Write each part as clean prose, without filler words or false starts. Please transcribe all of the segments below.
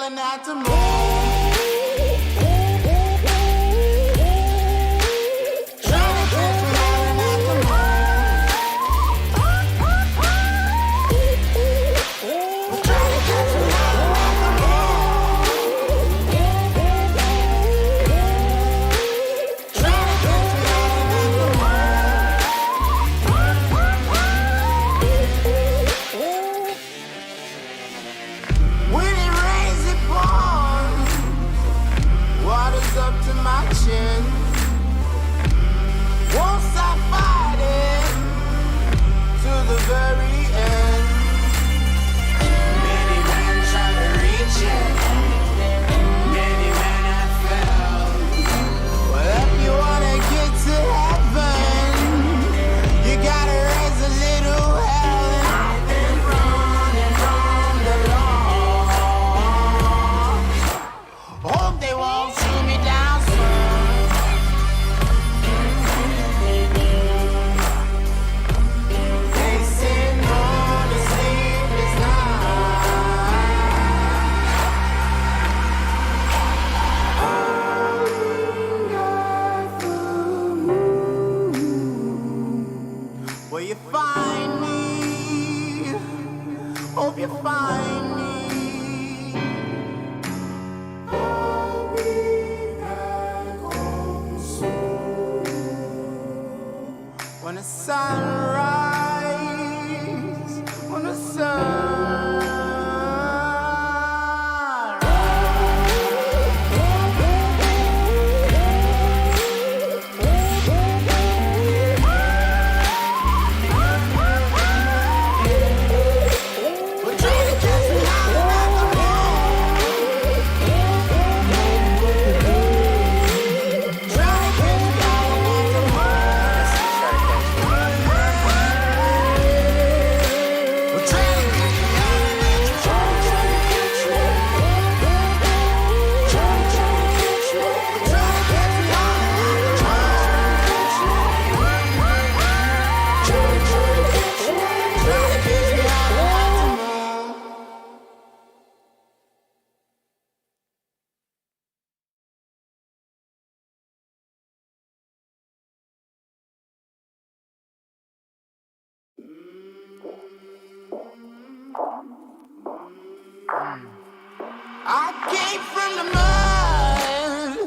hollering at the moon. Won't stop fighting to the very end. Many men try to reach it, many men have failed. Well, if you wanna get to heaven, you gotta raise a little hell. And I've been running from the law. Hope they won't shoot me down soon. Will you find me? Hope you find me. I'll be back home soon. When the sun rises, when the sun I came from the mud.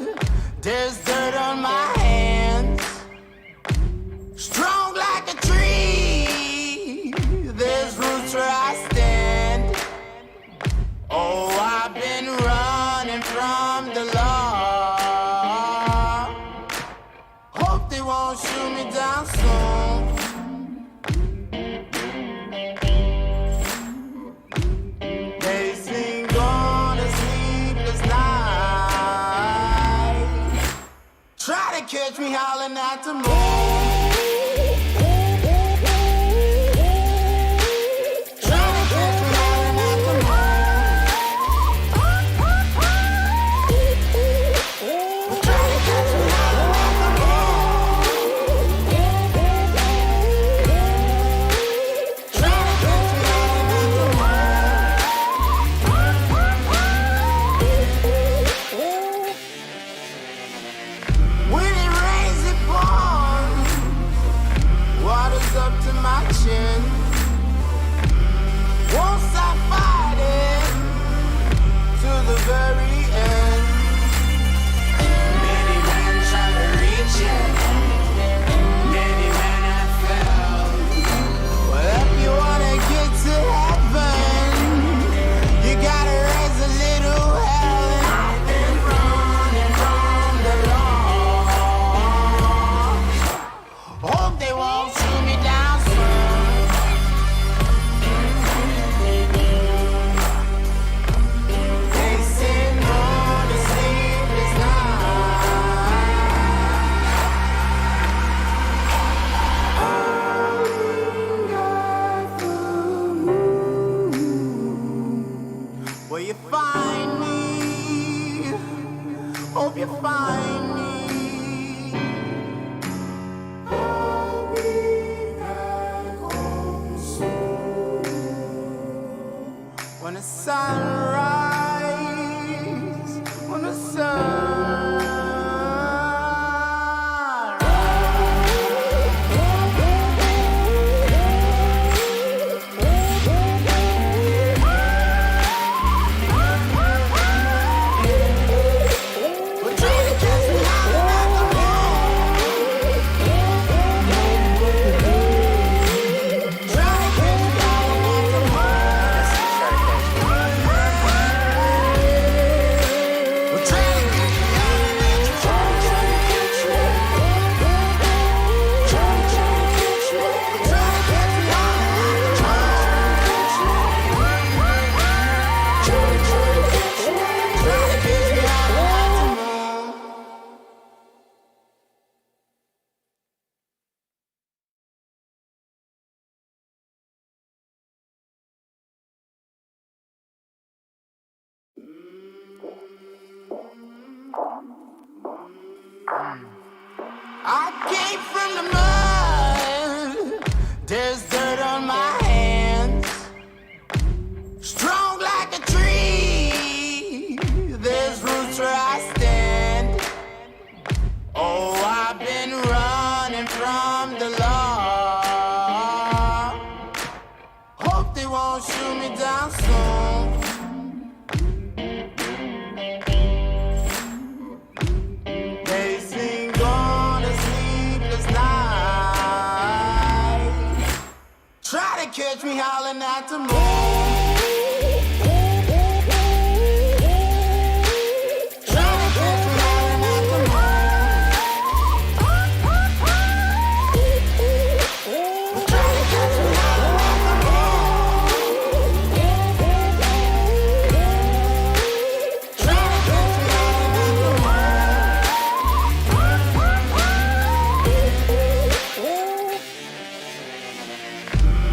There's dirt on my hands. Strong like a tree. There's roots where I stand. Oh, I've been running from the law. Hope they won't shoot me down soon. Catch me howling at the moon. Won't stop fighting to the very end. Many men try to reach it, many men have failed. Well, if you wanna get to heaven, you gotta raise a little hell. And I've been running from the law. Hope they won't shoot me down soon. Will you find me? Hope you find me. I'll be back home soon. When the sun rises. catch me howling at the moon. Try to catch me howling at the moon. Try to catch me howling at the moon. Try to catch me howling at the moon.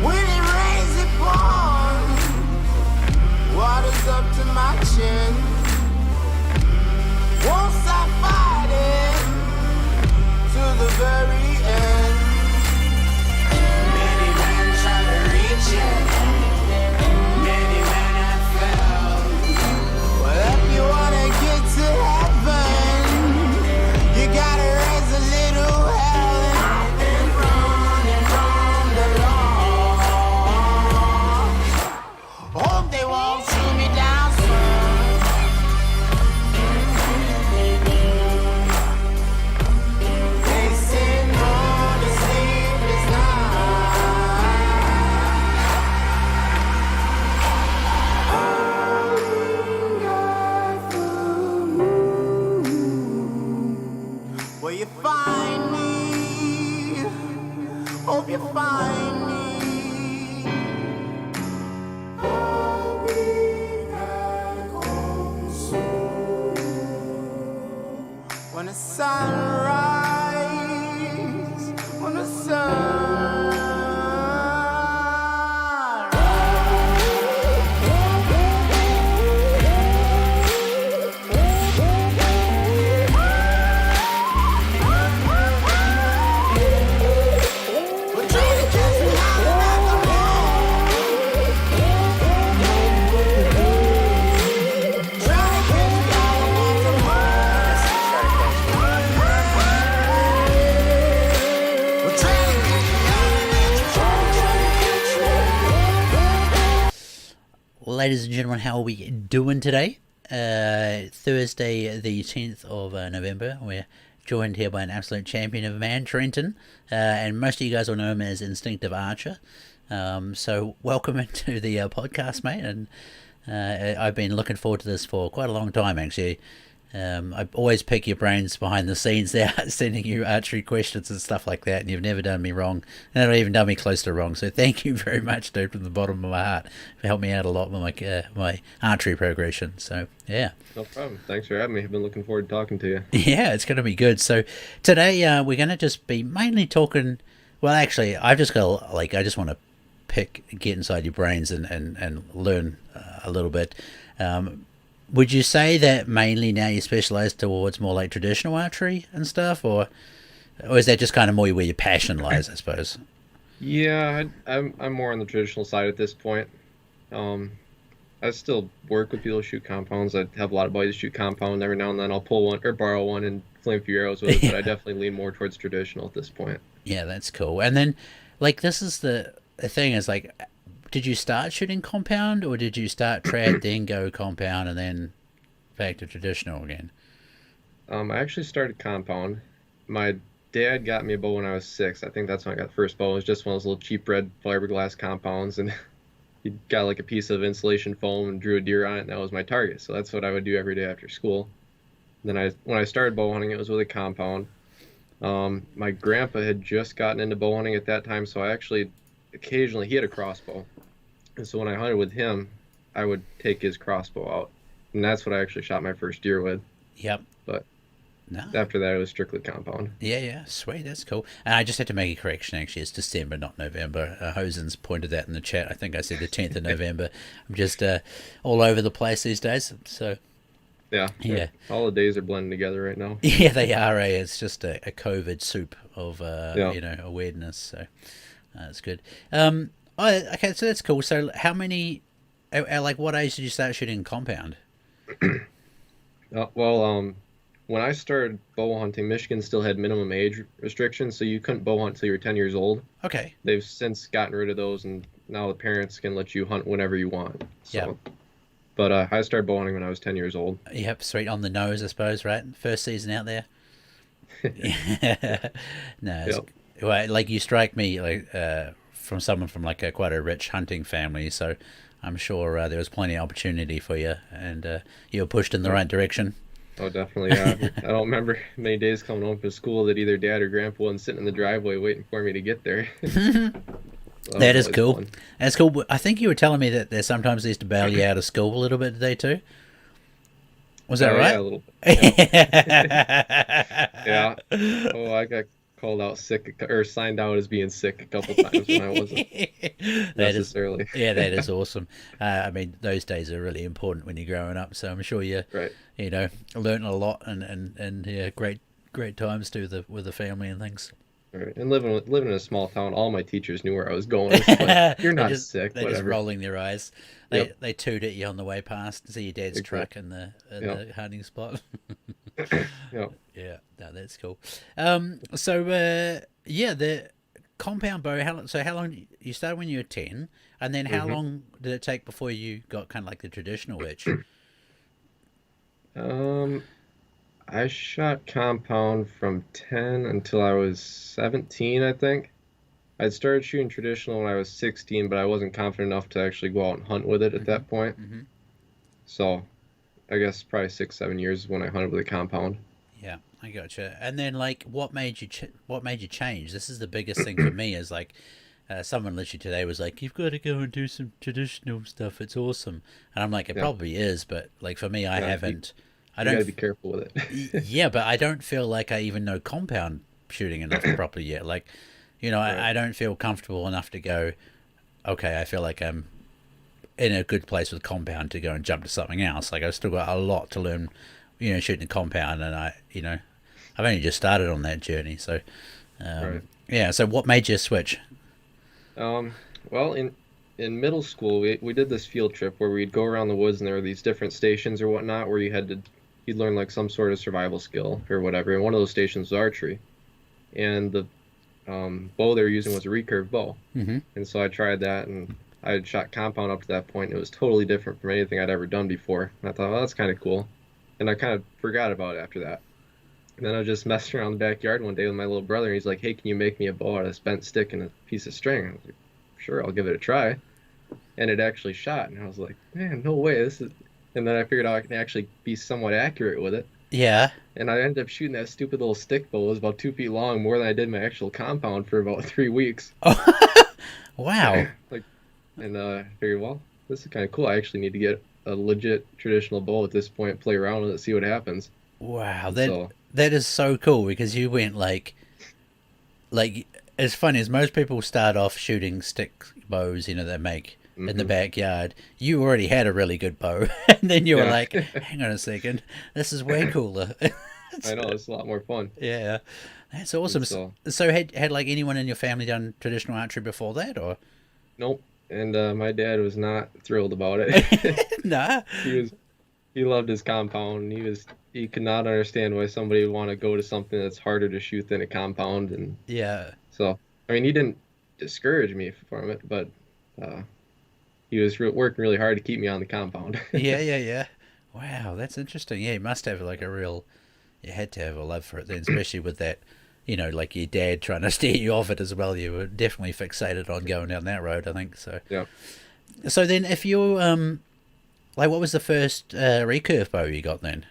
When it rains, it pours. Water's up to my chin. Won't stop fighting to the very end. Many men try to reach it. Many men have failed. Well, if you wanna get to heaven, you gotta raise a little hell. And I've been running from the law. Hope they won't shoot me down soon. They say no to sleepless nights. Will you find me? Hope you find me. I'll be back home soon. When the sunrise, when the We're trying to catch me howling at the moon. Trying to catch me howling at the moon. We're trying to catch me howling at the moon. Ladies and gentlemen, how are we doing today? Thursday, the 10th of November. We're joined here by an absolute champion of a man, Trenton, and most of you guys will know him as Instinctive Archer. So welcome into the podcast, mate. And I've been looking forward to this for quite a long time, actually. I always pick your brains behind the scenes there, sending you archery questions and stuff like that, and you've never done me wrong, and not even done me close to wrong. So thank you very much, dude, from the bottom of my heart. You've helped me out a lot with my archery progression. So yeah. No problem. Thanks for having me. I've been looking forward to talking to you. Yeah, it's going to be good. So today we're going to just be mainly talking. Well, actually, I just want to get inside your brains and learn a little bit. Would you say that mainly now you specialize towards more like traditional archery and stuff, or is that just kind of more where your passion lies, I suppose? Yeah, I'm more on the traditional side at this point. I still work with people who shoot compounds. I have a lot of buddies shoot compound. Every now and then I'll pull one or borrow one and flame a few arrows with it, but I definitely lean more towards traditional at this point. Yeah, that's cool. And then, like, this is the thing is, like, did you start shooting compound, or did you start trad, then go compound, and then back to traditional again? I actually started compound. My dad got me a bow when I was 6. I think that's when I got the first bow. It was just one of those little cheap red fiberglass compounds, and he got like a piece of insulation foam and drew a deer on it, and that was my target. So that's what I would do every day after school. Then when I started bow hunting, it was with a compound. My grandpa had just gotten into bow hunting at that time, so I actually occasionally he had a crossbow, and so when I hunted with him, I would take his crossbow out, and that's what I actually shot my first deer with. Yep. But no. After that, it was strictly compound. Yeah, sweet, that's cool. And I just had to make a correction, actually. It's December, not November. Hosen's pointed that in the chat. I think I said the 10th of November. I'm just all over the place these days, so... Yeah. All the days are blending together right now. Yeah, they are. It's just a COVID soup of awareness. So that's good. Okay, so that's cool. So how many? Like, what age did you start shooting compound? When I started bow hunting, Michigan still had minimum age restrictions, so you couldn't bow hunt until you were 10 years old. Okay. They've since gotten rid of those, and now the parents can let you hunt whenever you want. So. Yeah. But I started bow hunting when I was 10 years old. Yep, sweet, on the nose, I suppose, right? First season out there. No, Yep. well, like, you strike me like from someone from like quite a rich hunting family, so I'm sure there was plenty of opportunity for you, and you were pushed in the right direction. Oh, definitely. Yeah. I don't remember many days coming home from school that either dad or grandpa wasn't sitting in the driveway waiting for me to get there. So That was is always cool. fun. That's cool. I think you were telling me that they sometimes used to bail you out of school a little bit today too. Was that Oh, right? yeah, a little bit. Yeah. Oh, I got called out sick or signed out as being sick a couple times when I wasn't That is, necessarily. yeah, that is awesome. I mean, those days are really important when you're growing up. So I'm sure Right. you know, learn a lot and yeah, great times too with the family and things. Right. And living in a small town, all my teachers knew where I was going. It's like, you're not sick, They're just whatever. rolling their eyes. Yep. They toot at you on the way past, see your dad's truck Exactly. in Yep. the hunting spot. Yep. Yeah, no, that's cool. So yeah, the compound bow. How long you started when you were 10, and then how hmm long did it take before you got kind of like the traditional itch? Um, I shot compound from 10 until I was 17, I think. I'd started shooting traditional when I was 16, but I wasn't confident enough to actually go out and hunt with it at hmm that point. hmm So I guess probably 6, 7 years is when I hunted with a compound. Yeah, I gotcha. And then like, what made you change? This is the biggest thing for me. Is like, someone literally today was like, "You've got to go and do some traditional stuff. It's awesome." And I'm like, "It Yeah, probably is," but like for me, I yeah, haven't. I you got don't. to be careful with it. Yeah, but I don't feel like I even know compound shooting enough properly yet. Like, you know, Right. I don't feel comfortable enough to go. Okay, I feel like I'm in a good place with compound to go and jump to something else. Like I've still got a lot to learn, you know, shooting a compound, and I've only just started on that journey. So, Right. yeah. So, what made you switch? Um, well, in middle school, we did this field trip where we'd go around the woods and there were these different stations or whatnot where you'd learn like some sort of survival skill or whatever. And one of those stations was archery. And the bow they were using was a recurve bow. Mm-hmm. And so I tried that, and I had shot compound up to that point. And it was totally different from anything I'd ever done before. And I thought, well, that's kind of cool. And I kind of forgot about it after that. And then I was just messing around the backyard one day with my little brother, and he's like, "Hey, can you make me a bow out of a bent stick and a piece of string?" I was like, "Sure, I'll give it a try." And it actually shot, and I was like, "Man, no way, this is." And then I figured out I can actually be somewhat accurate with it. Yeah. And I ended up shooting that stupid little stick bow. It was about 2 feet long, more than I did my actual compound for about 3 weeks. Oh, wow. Like, and I figured, well, this is kind of cool. I actually need to get a legit traditional bow at this point, play around with it, see what happens. Wow. And so, That is so cool because you went like as funny as most people start off shooting stick bows, you know, they make in the hmm backyard. You already had a really good bow, and then you were yeah, like, "Hang on a second, this is way cooler." I know it's a lot more fun. Yeah, that's And awesome. so, So had like anyone in your family done traditional archery before that, or nope. And my dad was not thrilled about it. nah? He was he loved his compound, and he could not understand why somebody would want to go to something that's harder to shoot than a compound. And Yeah, so, I mean, he didn't discourage me from it, but uh, he was working really hard to keep me on the compound. yeah. Wow, that's interesting. Yeah, you must have like a real. You had to have a love for it then, especially with that. You know, like your dad trying to steer you off it as well. You were definitely fixated on going down that road, I think. So, Yeah. so then if you like, what was the first recurve bow you got then?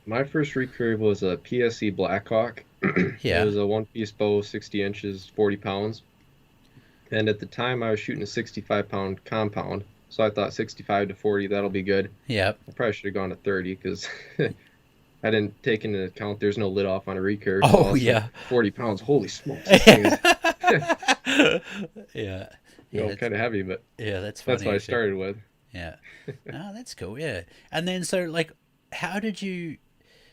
My first recurve was a PSE Blackhawk. It Yeah, was a one-piece bow, 60 inches, 40 pounds. And at the time, I was shooting a 65-pound compound. So I thought 65 to 40, that'll be good. yeah. I probably should have gone to 30 because I didn't take into account there's no lid off on a recurve. So Oh also yeah, 40 pounds, holy smokes, this thing is yeah, yeah. kind of heavy, but Yeah, that's that's funny what I actually. started with. Yeah. Oh, that's cool. Yeah. And then so like, how did you?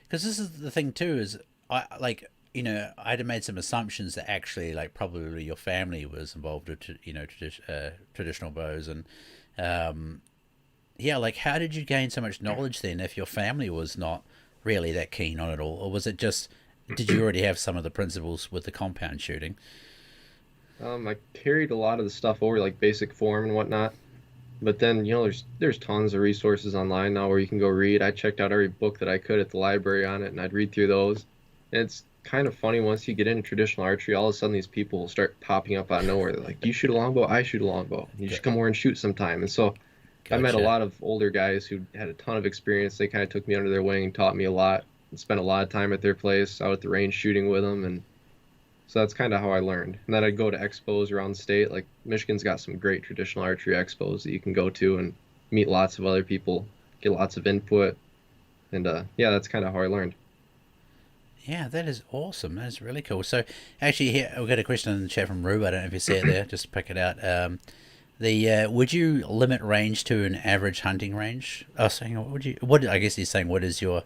Because this is the thing too. Is I like I'd have made some assumptions that actually like probably your family was involved with traditional bows and yeah, like how did you gain so much knowledge then if your family was not really that keen on it all, or was it just did you already have some of the principles with the compound shooting? I carried a lot of the stuff over, like basic form and whatnot. But then, there's tons of resources online now where you can go read. I checked out every book that I could at the library on it, and I'd read through those. And kind of funny once you get into traditional archery. All of a sudden, these people will start popping up out of nowhere. They're like, "You shoot a longbow, I shoot a longbow. You should come over and shoot sometime." And so I met a Gotcha. lot of older guys who had a ton of experience. They kind of took me under their wing and taught me a lot. And spent a lot of time at their place, out at the range shooting with them, and so that's kind of how I learned. And then I'd go to expos around the state. Like Michigan's got some great traditional archery expos that you can go to and meet lots of other people, get lots of input, and yeah, that's kind of how I learned. Yeah, that is awesome. That's really cool. So, actually, here we've got a question in the chat from Rube. I don't know if you see it there. Just pick it out. The would you limit range to an average hunting range? Oh, saying what would you? What I guess he's saying, what is your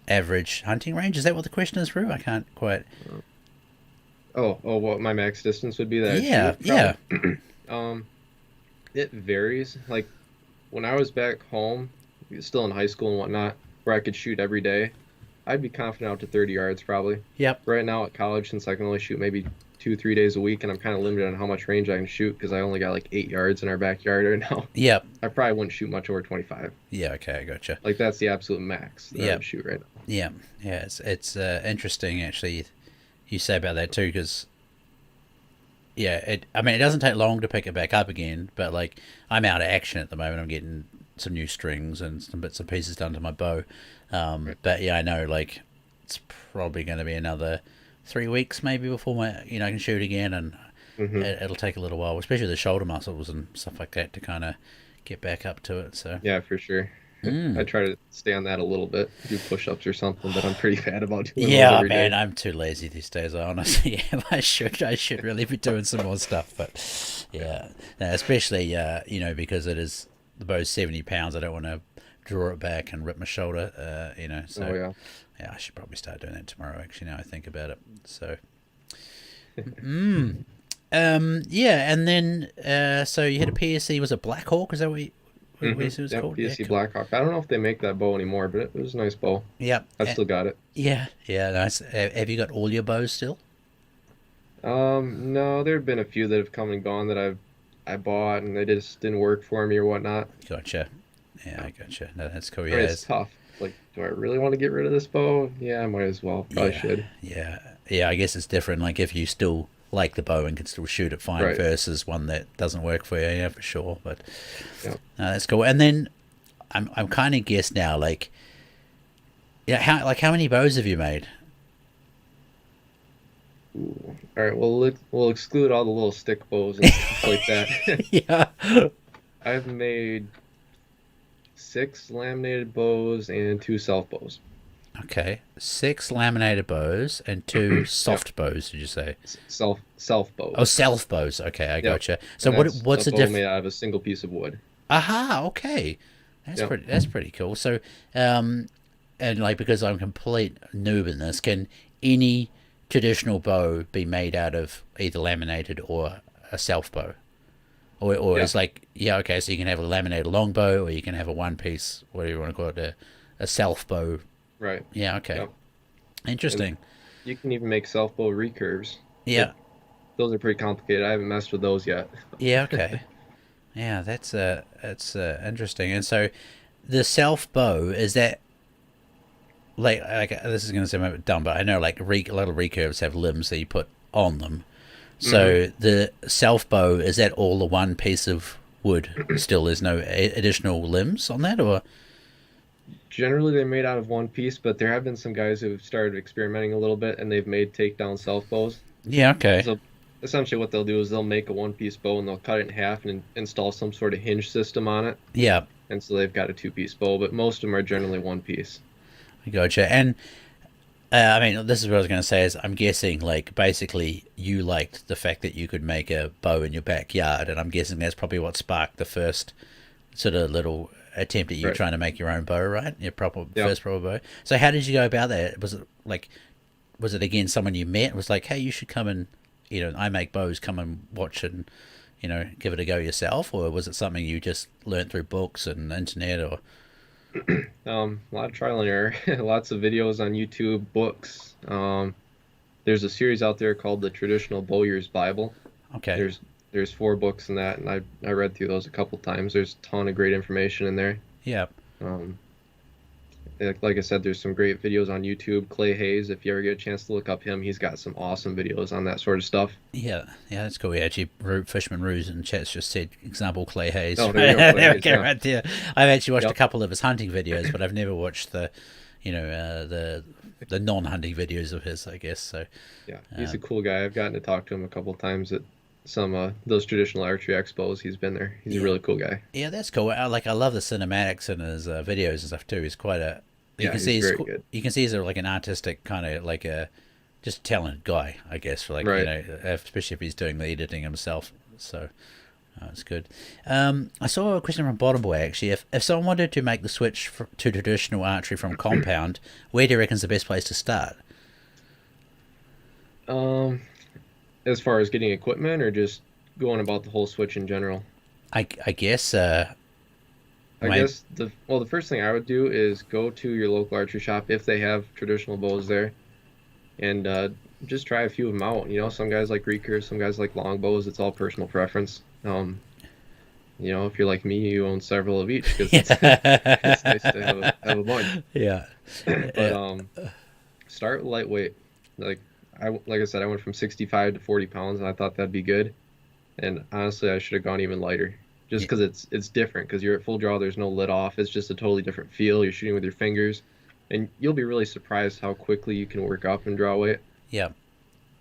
average hunting range? Is that what the question is, Rube? I can't quite. Oh, what my max distance would be that I'd Yeah, shoot? yeah. Um, it varies. Like when I was back home, still in high school and whatnot, where I could shoot every day, I'd be confident out to 30 yards probably. Yep. Right now at college, since I can only shoot maybe 2, 3 days a week, and I'm kind of limited on how much range I can shoot because I only got like 8 yards in our backyard right now. Yep. I probably wouldn't shoot much over 25. Yeah. Okay, I gotcha. Like that's the absolute max that I Yep. would shoot right now. Yeah. Yeah. It's interesting actually. You say about that too, because yeah, I mean, it doesn't take long to pick it back up again, but like I'm out of action at the moment. I'm getting some new strings and some bits and pieces done to my bow. Right. But yeah, I know like it's probably going to be another 3 weeks maybe before I can shoot again, and Hmm. it'll take a little while, especially the shoulder muscles and stuff like that to kind of get back up to it. So Yeah, for sure. I try to stay on that a little bit, do push-ups or something, but I'm pretty bad about doing those yeah, every man, day. I'm too lazy these days. I honestly am. I should really be doing some more stuff, but yeah, no, especially because it is the bow's 70 pounds. I don't want to draw it back and rip my shoulder. So Oh yeah. yeah, I should probably start doing that tomorrow. Actually, now I think about it. So yeah, and then so you had a PSC. Was it Black Hawk? Is that what you said it was Yep, called? PSC Yeah, cool. Blackhawk. I don't know if they make that bow anymore, but it was a nice bow. Yep. I still got it. Yeah, yeah, nice. Have you got all your bows still? No, there have been a few that have come and gone that I bought and they just didn't work for me or whatnot. Gotcha. Yeah, I gotcha. No, that's cool. I Yeah, mean, it's tough. Like, do I really want to get rid of this bow? Yeah, I might as well. Probably yeah, should. yeah. I guess it's different. Like if you still like the bow and can still shoot it fine Right. versus one that doesn't work for you. Yeah, for sure. But Yeah. no, that's cool. And then I'm kind of guess now. Like, yeah, how many bows have you made? Ooh. All right, well, we'll exclude all the little stick bows and stuff like that. Yeah. I've made 6 laminated bows and 2 self bows. Okay, 6 laminated bows and 2 soft bows. Did you say? Self bows. Oh, self bows. Okay, I Yep. gotcha. So And what's that's the a bow difference? made out of a single piece of wood. Aha, okay. Yep. That's pretty cool. So, and like because I'm a complete noob in this, can any traditional bow be made out of either laminated or a self bow? Or Yeah. it's like, yeah, okay, so you can have a laminated longbow or you can have a one piece, whatever you want to call it, a self bow. Right. Yeah, okay. Yep. Interesting. You can even make self bow recurves. Yeah. Those are pretty complicated. I haven't messed with those yet. Yeah, okay. Yeah, that's interesting. And so the self bow, is that like this is going to sound a bit dumb, but I know like a lot of recurves have limbs that you put on them. So the self bow, is that all the one piece of wood? Still, there's no additional limbs on that, or Generally, they're made out of one piece, but there have been some guys who've started experimenting a little bit and they've made takedown self bows. yeah, okay, So essentially, what they'll do is they'll make a one-piece bow and they'll cut it in half and install some sort of hinge system on it, yeah, and so they've got a two-piece bow. But most of them are generally one piece. I gotcha. And I mean, this is what I was going to say. Is I'm guessing like basically you liked the fact that you could make a bow in your backyard, and I'm guessing that's probably what sparked the first sort of little attempt at you Right. trying to make your own bow, right? Your Yep. first proper bow. So how did you go about that? Was it again someone you met? It was like, hey, you should come and I make bows. Come and watch and give it a go yourself, or was it something you just learned through books and internet, or A lot of trial and error, lots of videos on YouTube, books. There's a series out there called the Traditional Bowyer's Bible. okay? There's 4 books in that, and I read through those a couple times. There's a ton of great information in there. Yeah. Um, like I said, there's some great videos on YouTube. Clay Hayes, if you ever get a chance to look up him, he's got some awesome videos on that sort of stuff. Yeah, that's cool. Yeah, actually, Fishman Ruse in chat's just said example Clay Hayes. Oh, there you go, Clay There we Hayes, go, yeah. right there. I've actually watched a Yep. couple of his hunting videos, but I've never watched the, the non-hunting videos of his, I guess. So Yeah, he's a cool guy. I've gotten to talk to him a couple of times at some those traditional archery expos. He's been there. He's a really cool guy. yeah, that's cool. I love the cinematics in his videos and stuff too. He's quite a you Yeah, can he's see very good. you can see he's like an artistic kind of like a just talented guy, I guess. For like Right. especially if he's doing the editing himself. So that's good. I saw a question from Bottom Boy actually. If someone wanted to make the switch to traditional archery from compound, where do you reckon's the best place to start? Um, as far as getting equipment or just going about the whole switch in general? I guess. I guess the first thing I would do is go to your local archery shop if they have traditional bows there, and just try a few of them out. You know, some guys like recurve, some guys like longbows. It's all personal preference. You know, if you're like me, you own several of each because it's nice to have a bunch. Yeah. But start lightweight. Like I said, I went from 65 to 40 pounds, and I thought that'd be good. And honestly, I should have gone even lighter, just because it's different. Because you're at full draw, there's no lid off. It's just a totally different feel. You're shooting with your fingers, and you'll be really surprised how quickly you can work up and draw weight. Yeah.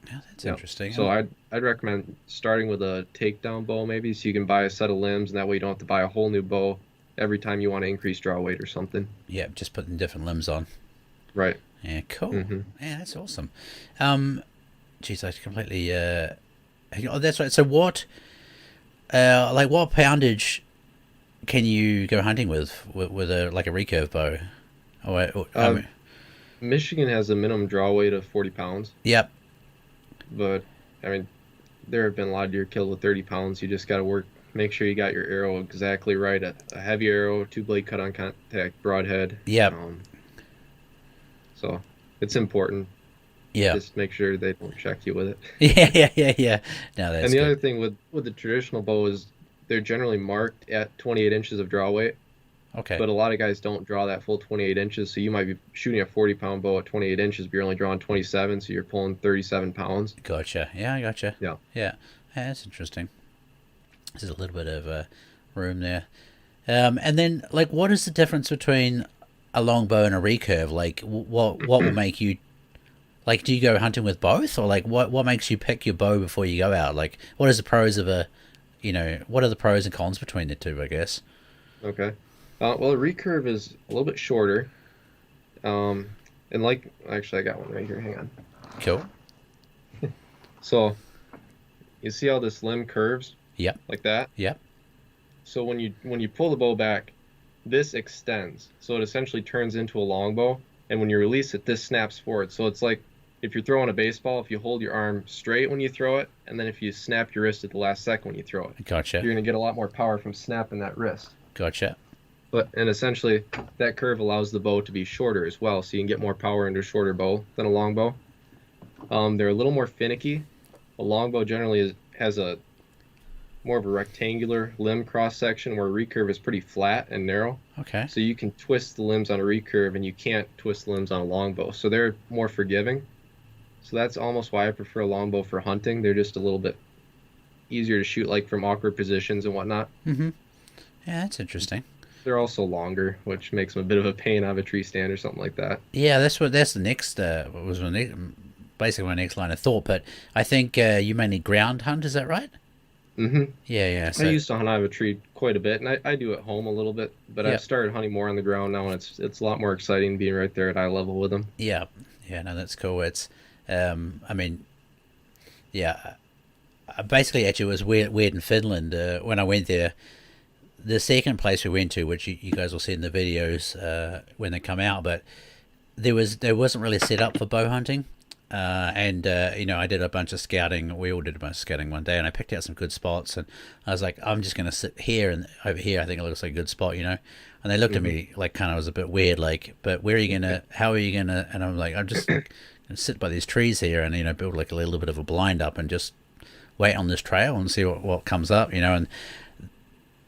Yeah, that's interesting. So I'd recommend starting with a takedown bow maybe, so you can buy a set of limbs, and that way you don't have to buy a whole new bow every time you want to increase draw weight or something. Yeah, just putting different limbs on. Right. Yeah, cool. Mm-hmm. Yeah, that's awesome. Geez, I completely. Oh, that's right. So what? Like what poundage can you go hunting with a like a recurve bow? Michigan has a minimum draw weight of 40 pounds, Yep. but I mean, there have been a lot of deer killed with 30 pounds. You just got to make sure you got your arrow exactly right. A heavy arrow, 2-blade cut on contact, broadhead. Yep. So it's important. Yeah. Just make sure they don't check you with it. Yeah. No, that's And the good. other thing with the traditional bow is they're generally marked at 28 inches of draw weight, Okay. but a lot of guys don't draw that full 28 inches. So you might be shooting a 40-pound bow at 28 inches, but you're only drawing 27, so you're pulling 37 pounds. Gotcha. Yeah, I gotcha. Yeah. Yeah. That's interesting. There's a little bit of room there. And then, like, what is the difference between a longbow and a recurve? Like, what will make you, like, do you go hunting with both, or like, what makes you pick your bow before you go out? Like, what is the pros of what are the pros and cons between the two? I guess. Okay. Well, a recurve is a little bit shorter. And actually, I got one right here. Hang on. Cool. So, you see how this limb curves? Yep. Like that? Yep. So when you pull the bow back, this extends. So it essentially turns into a longbow. And when you release it, this snaps forward. So it's like if you're throwing a baseball, if you hold your arm straight when you throw it, and then if you snap your wrist at the last second when you throw it, Gotcha. you're going to get a lot more power from snapping that wrist. Gotcha. And essentially, that curve allows the bow to be shorter as well, so you can get more power into a shorter bow than a longbow. They're a little more finicky. A longbow generally has a more of a rectangular limb cross section, where a recurve is pretty flat and narrow. Okay. So you can twist the limbs on a recurve, and you can't twist the limbs on a longbow. So they're more forgiving. So that's almost why I prefer a longbow for hunting. They're just a little bit easier to shoot, like from awkward positions and whatnot. Mm-hmm. Yeah, that's interesting. They're also longer, which makes them a bit of a pain out of a tree stand or something like that. Yeah, that's the next basically my next line of thought. But I think you mainly ground hunt. Is that right? Mm-hmm. Yeah. So, I used to hunt out of a tree quite a bit, and I do at home a little bit, but Yeah. I've started hunting more on the ground now, and it's a lot more exciting being right there at eye level with them. yeah. No, that's cool. It's, I mean, yeah. Basically, actually, it was weird in Finland when I went there. The second place we went to, which you guys will see in the videos when they come out, but there wasn't really set up for bow hunting. I did a bunch of scouting. We all did a bunch of scouting one day, and I picked out some good spots. And I was like, I'm just going to sit here, and over here, I think it looks like a good spot, And they looked at me like kind of was a bit weird, like, but where are you going to, how are you going to, and I'm like, I'm just going to sit by these trees here and, build like a little bit of a blind up and just wait on this trail and see what comes up, And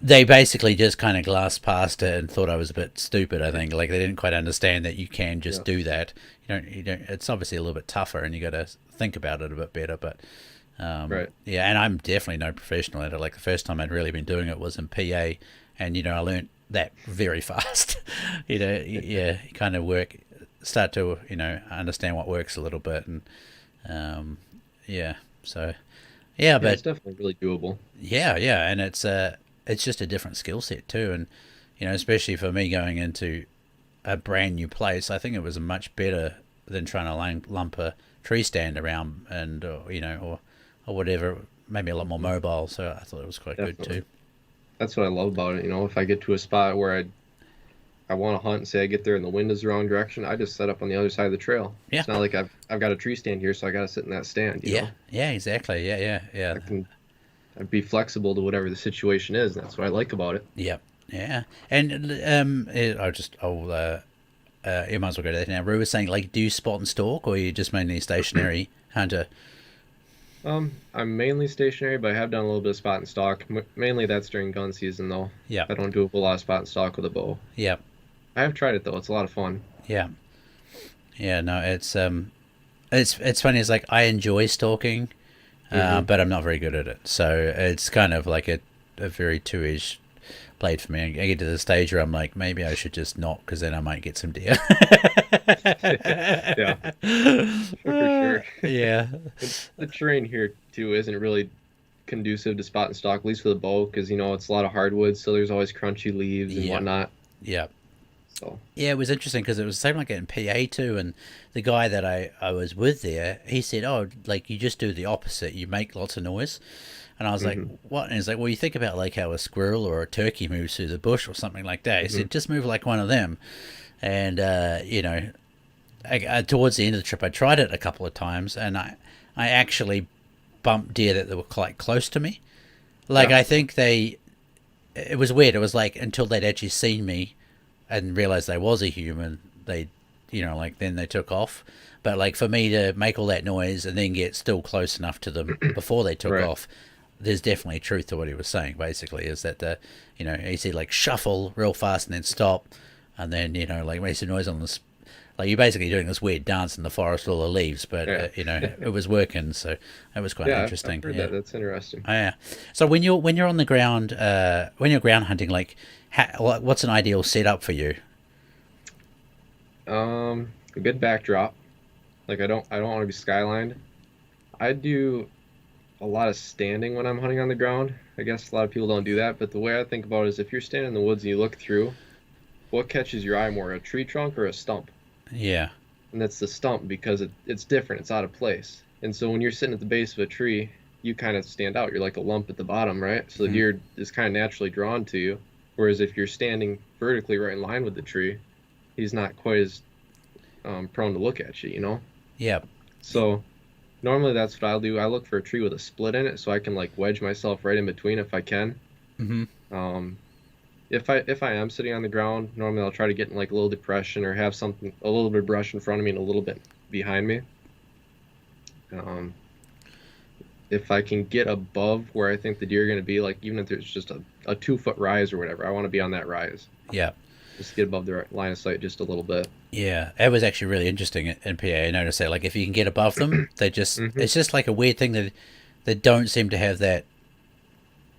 they basically just kind of glassed past it and thought I was a bit stupid. I think like they didn't quite understand that you can just do that. You don't. It's obviously a little bit tougher, and you got to think about it a bit better. But Right. yeah, and I'm definitely no professional at it. Like the first time I'd really been doing it was in PA, and I learned that very fast. Yeah, you kind of start to understand what works a little bit, and yeah, so yeah, Yeah, but it's definitely really doable. yeah, and it's just a different skill set too, and especially for me going into a brand new place, I think it was much better than trying to lump a tree stand around and or whatever, maybe a lot more mobile. So I thought it was quite good Definitely. too. That's what I love about it. If I get to a spot where I want to hunt and say I get there and the wind is the wrong direction, I just set up on the other side of the trail. Yeah, It's not like I've got a tree stand here, so I got to sit in that stand. yeah, exactly. Yeah. I'd be flexible to whatever the situation is. And that's what I like about it. Yeah, yeah, and you might as well go to that now. Rue was saying, like, do you spot and stalk, or are you just mainly stationary hunter? I'm mainly stationary, but I have done a little bit of spot and stalk. Mainly that's during gun season, though. Yeah, I don't do a whole lot of spot and stalk with a bow. yeah, I have tried it though. It's a lot of fun. yeah, yeah. No, it's funny. It's like I enjoy stalking, but I'm not very good at it. So it's kind of like a very two-edged blade for me. I get to the stage where I'm like, maybe I should just not, because then I might get some deer. Yeah, for sure. Yeah, The terrain here too isn't really conducive to spot and stalk, at least for the bow, because it's a lot of hardwood, so there's always crunchy leaves and yeah, whatnot. yeah. So Yeah, it was interesting because it was the same like in PA too, and the guy that I was with there, he said, "Oh, like you just do the opposite. You make lots of noise." And I was like, "What?" And he's like, "Well, you think about like how a squirrel or a turkey moves through the bush or something like that." He said, "Just move like one of them." And towards the end of the trip, I tried it a couple of times, and I actually bumped deer that were quite close to me. Like yeah, I think it was weird. It was like until they'd actually seen me and realized they was a human, they, like then they took off. But like for me to make all that noise and then get still close enough to them before they took right. off, there's definitely truth to what he was saying. Basically, is that he said like shuffle real fast and then stop, and then like make some noise on this. Like you're basically doing this weird dance in the forest with all the leaves, but Yeah, it was working, so that was quite yeah. I've interesting. heard Yeah. that. That's interesting. Oh, yeah. So when you're on the ground, when you're ground hunting, like, what's an ideal setup for you? A good backdrop. Like I don't want to be skylined. I do a lot of standing when I'm hunting on the ground. I guess a lot of people don't do that, but the way I think about it is if you're standing in the woods and you look through, what catches your eye more, a tree trunk or a stump? Yeah, And that's the stump because it's different, it's out of place. And so when you're sitting at the base of a tree, you kind of stand out. You're like a lump at the bottom, right? So the deer is kind of naturally drawn to you. Whereas if you're standing vertically right in line with the tree, he's not quite as prone to look at you. yeah, So normally that's what I'll do. I look for a tree with a split in it so I can like wedge myself right in between if I can. mm-hmm. Um, if I am sitting on the ground, normally I'll try to get in like a little depression or have something a little bit of brush in front of me and a little bit behind me. Um, if I can get above where I think the deer are going to be, like even if there's just a 2 foot rise or whatever, I want to be on that rise. Yeah, Just get above the line of sight just a little bit. yeah. It was actually really interesting in PA. I noticed that, like, if you can get above them, Hmm. it's just like a weird thing that they don't seem to have that.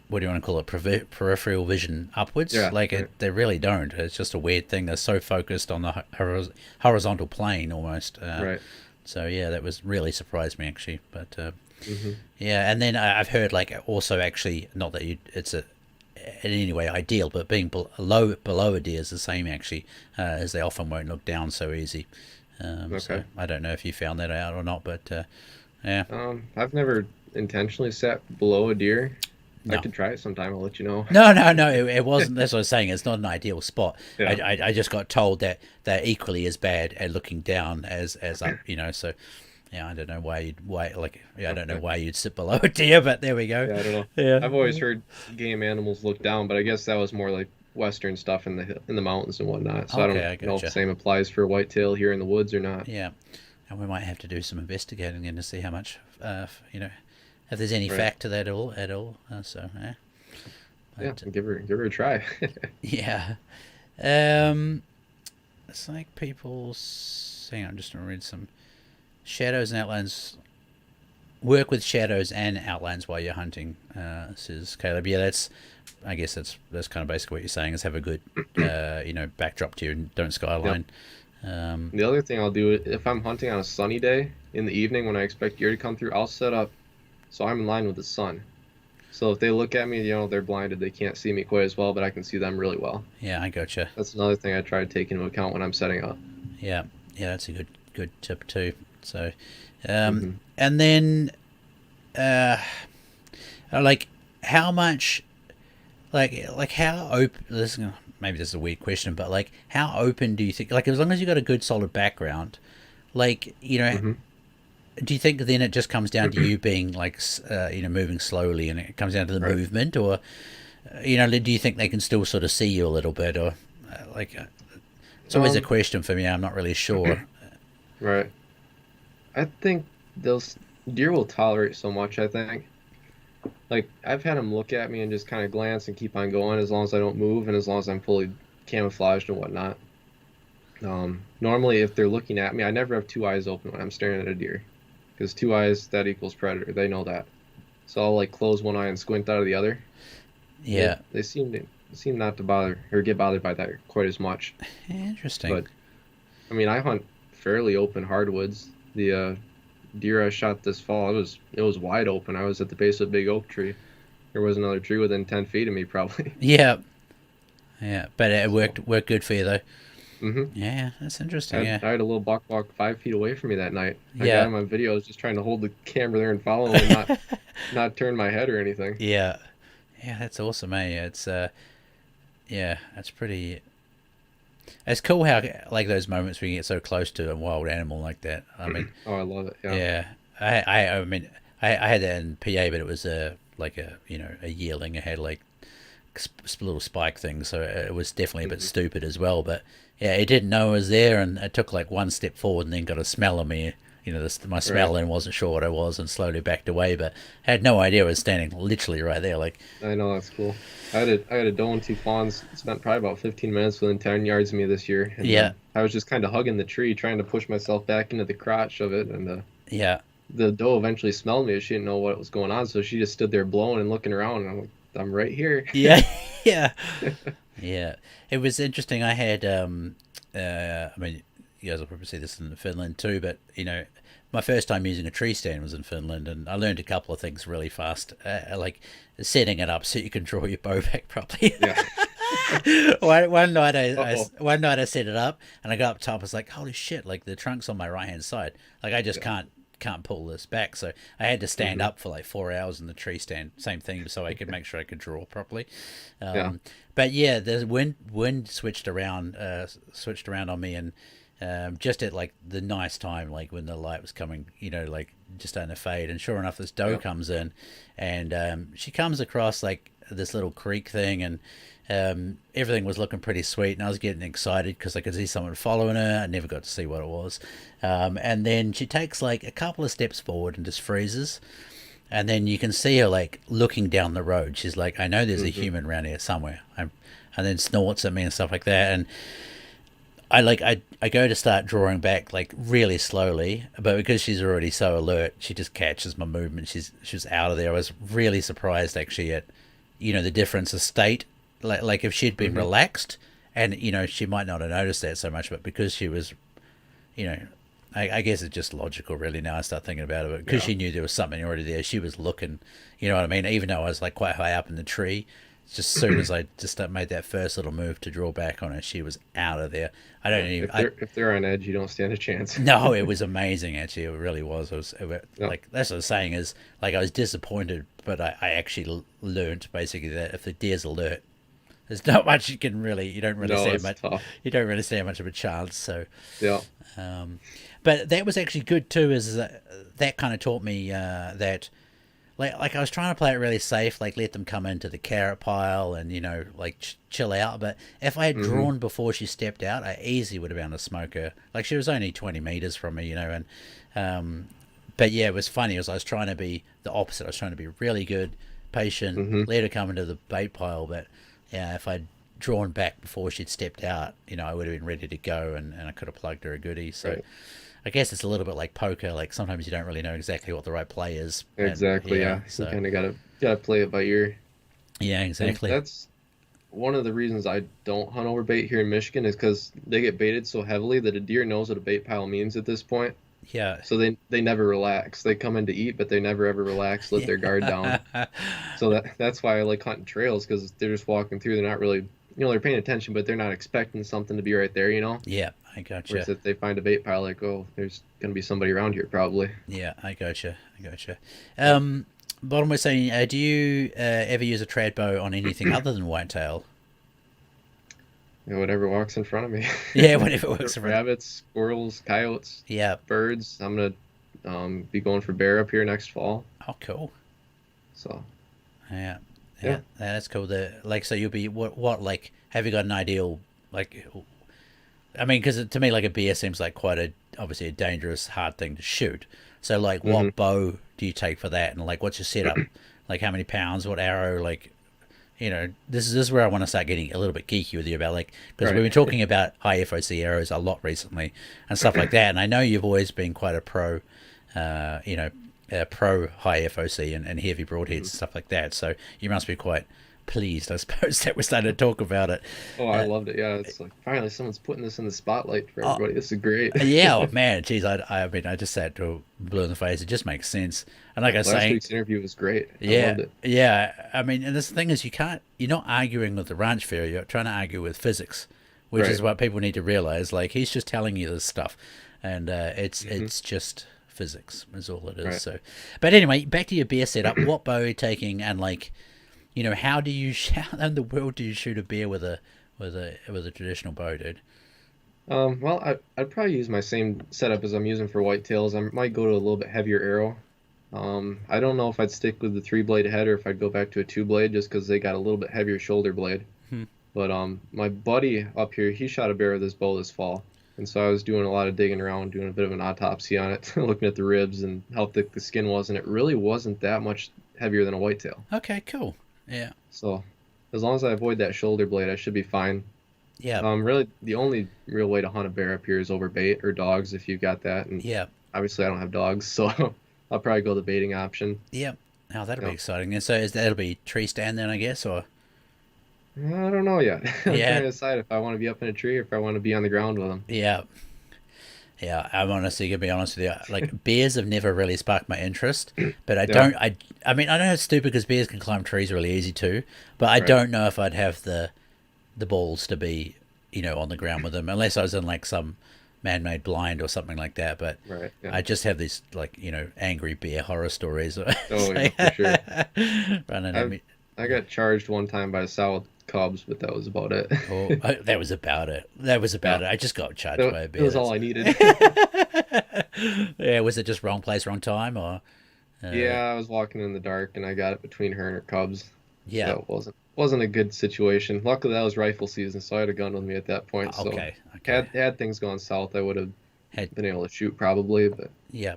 What do you want to call it? Peripheral vision upwards. Yeah, Like right, they really don't. It's just a weird thing. They're so focused on the horizontal plane almost. right. So yeah, that was really surprised me actually. But Hmm. yeah, and then I've heard like also actually not that it's in any way ideal, but being below a deer is the same actually, as they often won't look down so easy. So Okay. I don't know if you found that out or not, but yeah, I've never intentionally sat below a deer. I no. could try it sometime. I'll let you know. No, it wasn't. That's what I was saying. It's not an ideal spot. Yeah. I just got told that they're equally as bad at looking down as up. So yeah, I don't know I don't know Okay. why you'd sit below a deer, but there we go. Yeah, I don't know. Yeah. I've always heard game animals look down, but I guess that was more like Western stuff in the mountains and whatnot. So I Okay, I don't know if gotcha. the same applies for whitetail here in the woods or not. Yeah, and we might have to do some investigating then to see how much, if there's any Right. fact to that at all. So yeah. Yeah, But give her a try. yeah, it's like people saying, I'm just gonna read some shadows and outlines. Work with shadows and outlines while you're hunting, says Caleb. Yeah, I guess that's kind of basically what you're saying is have a good, backdrop to you and don't Yep. skyline. The other thing I'll do if I'm hunting on a sunny day in the evening when I expect deer to come through, I'll set up so I'm in line with the sun. So if they look at me, they're blinded, they can't see me quite as well, but I can see them really well. Yeah, I gotcha. That's another thing I try to take into account when I'm setting up. Yeah, yeah, that's a good tip too. So, um, Hmm. and then, uh, like how much, like how open? Maybe this is a weird question, but like how open do you think? Like as long as you got a good solid background, like Hmm. do you think then it just comes down to you being like moving slowly and it comes down to the Right. movement, or do you think they can still sort of see you a little bit, or it's always a Um, question for me. I'm not really sure. right. I think deer will tolerate so much, I think. Like, I've had them look at me and just kind of glance and keep on going as long as I don't move and as long as I'm fully camouflaged and whatnot. Normally, if they're looking at me, I never have two eyes open when I'm staring at a deer. Because two eyes, that equals predator. They know that. So I'll, like, close one eye and squint out of the other. Yeah, They seem not to bother or get bothered by that quite as much. interesting. But, I mean, I hunt fairly open hardwoods. The deer I shot this fall, it was wide open. I was at the base of a big oak tree. There was another tree within 10 feet of me, probably. Yeah, yeah, but it So, worked good for you though. hmm Yeah, that's I interesting. had, Yeah, I had a little buck walk 5 feet away from me that night. I got yeah, him on video. I was just trying to hold the camera there and follow him and not turn my head or anything. yeah, yeah. That's awesome, eh? It's yeah, that's pretty. It's cool how like those moments where you get so close to a wild animal like that. I mean, Oh, I love it. Yeah. yeah, I mean, I had that in PA, but it was like a yearling. It had like little spike things, so it was definitely a bit Hmm. stupid as well. But yeah, it didn't know I was there, and it took like one step forward and then got a smell of me. My Right. smell, and wasn't sure what I was, and slowly backed away. But had no idea I was standing literally right there. Like, I know that's cool. I had a doe and two fawns. Spent probably about 15 minutes within 10 yards of me this year, and yeah, I was just kind of hugging the tree, trying to push myself back into the crotch of it. And yeah, the doe eventually smelled me. She didn't know what was going on, so she just stood there blowing and looking around. And I'm like, I'm right here. yeah, yeah, yeah. It was interesting. I had, I mean, you guys will probably see this in Finland too, but my first time using a tree stand was in Finland, and I learned a couple of things really fast, like setting it up so you can draw your bow back properly. Yeah. one night Uh-oh. one night I set it up, and I got up top. I was like, "Holy shit!" Like the trunk's on my right hand side. Like I just Yeah. can't pull this back. So I had to stand Hmm. up for like 4 hours in the tree stand. Same thing, so I could make sure I could draw properly. Yeah. But yeah, the wind switched around on me, and just at like the nice time, like when the light was coming, like just starting to fade. And sure enough, this doe Yeah. comes in, and she comes across like this little creek thing, and everything was looking pretty sweet, and I was getting excited because I could see someone following her. I never got to see what it was, and then she takes like a couple of steps forward and just freezes, and then you can see her like looking down the road. She's like, "I know there's a Hmm. human around here somewhere," and then snorts at me and stuff like that, and I go to start drawing back like really slowly, but because she's already so alert, she just catches my movement. She's out of there. I was really surprised actually at the difference of state. Like if she'd been Hmm. relaxed, and she might not have noticed that so much, but because she was, you know, I guess it's just logical really. Now I start thinking about it, but because Yeah. she knew there was something already there, she was looking. You know what I mean? Even though I was like quite high up in the tree, just as soon as I just made that first little move to draw back on her, she was out of there. I don't Yeah. even. If they're on edge, you don't stand a chance. No, it was amazing. Actually, it really was. Yeah. Like that's what I was saying is like I was disappointed, but I actually learned basically that if the deer's alert, there's not much you don't really No, stand it's much. tough. You don't really stand much of a chance. So, Yeah. um, but that was actually good too. Is that kind of taught me that like I was trying to play it really safe, like let them come into the carrot pile and like chill out. But if I had Hmm. drawn before she stepped out, I easily would have been able to smoke her. Like she was only 20 meters from me, and but yeah, it was funny. I was trying to be the opposite. I was trying to be really good, patient, Mm-hmm. let her come into the bait pile. But yeah, if I'd drawn back before she'd stepped out, I would have been ready to go, and I could have plugged her a goodie. So Right. I guess it's a little bit like poker. Like sometimes you don't really know exactly what the right play is. And Exactly. yeah, Yeah. You so kind of gotta play it by ear. yeah, And exactly. that's one of the reasons I don't hunt over bait here in Michigan is because they get baited so heavily that a deer knows what a bait pile means at this point. Yeah. So they never relax. They come in to eat, but they never ever relax, let their guard down. Yeah. So that's why I like hunting trails because they're just walking through. They're not really, they're paying attention, but they're not expecting something to be right there. Yeah, I Whereas gotcha. if they find a bait pile, like, oh, there's gonna be somebody around here probably. Yeah, I gotcha. I gotcha. Bottom was saying, do you ever use a trad bow on anything other than whitetail? Whatever walks in front of me. Yeah, whatever works for. Rabbits, squirrels, coyotes, Yeah. birds. I'm gonna be going for bear up here next fall. Oh, cool. So Yeah. Yeah, yeah. that's cool. So you'll be what like? Have you got an ideal like? I mean, because to me, like a bear seems like quite obviously a dangerous, hard thing to shoot. So like, Hmm. what bow do you take for that, and like, what's your setup? Like, how many pounds? What arrow? Like, this is where I want to start getting a little bit geeky with you about like, because we've Right. been talking about high FOC arrows a lot recently and stuff like that, and I know you've always been quite a pro, uh, you know, pro high FOC and heavy broadheads and Mhm. stuff like that. So you must be quite pleased, I suppose, that we're starting to talk about it. Oh, I Uh, loved it. Yeah, it's like finally someone's putting this in the spotlight for oh, everybody. This is great. yeah, oh, man, geez, I mean, I just sat to blue in the face. It just makes sense. And like I was Last saying, week's interview was great. I yeah, loved it. yeah. I mean, and this thing is, you're not arguing with the ranch fair. You're trying to argue with physics, which is Right. what people need to realize. Like he's just telling you this stuff, and Hmm. it's just physics is all it is. Right. So, but anyway, back to your bear setup. What bow are you taking, and like, how do you how in the world do you shoot a bear with a traditional bow, dude? Well, I'd probably use my same setup as I'm using for whitetails. I might go to a little bit heavier arrow. I don't know if I'd stick with the 3-blade head or if I'd go back to a 2-blade just because they got a little bit heavier shoulder blade. Hmm. But my buddy up here, he shot a bear with his bow this fall, and so I was doing a lot of digging around, doing a bit of an autopsy on it, looking at the ribs and how thick the skin was, and it really wasn't that much heavier than a whitetail. Okay, cool. Yeah, So as long as I avoid that shoulder blade, I should be fine. yeah, Really, the only real way to hunt a bear up here is over bait or dogs if you've got that, and yeah, obviously I don't have dogs, so I'll probably go the baiting option. yeah. Oh, that'll be Yeah. exciting. And so that'll be tree stand then, I guess, or I don't know yet. I'm trying yeah, to decide if I want to be up in a tree or if I want to be on the ground with them. yeah. Yeah, I'm honestly gonna be honest with you. Like bears have never really sparked my interest, but I Yeah, don't. I mean, I know it's stupid because bears can climb trees really easy too, but I right. don't know if I'd have the balls to be, on the ground with them unless I was in like some man-made blind or something like that. But Right. Yeah. I just have these like angry bear horror stories. It's Oh yeah, for sure. running at I me. I got charged one time by South Cubs, but that was about it. Oh, that was about it. That was about Yeah, it. I just got charged by a it bear. was all I needed. Yeah, was it just wrong place, wrong time, or? Uh, Yeah, I was walking in the dark and I got it between her and her cubs. yeah. So it wasn't a good situation. Luckily that was rifle season, so I had a gun with me at that point. So Okay. had Okay. had things gone south, I would have Had been able to shoot probably, but yeah.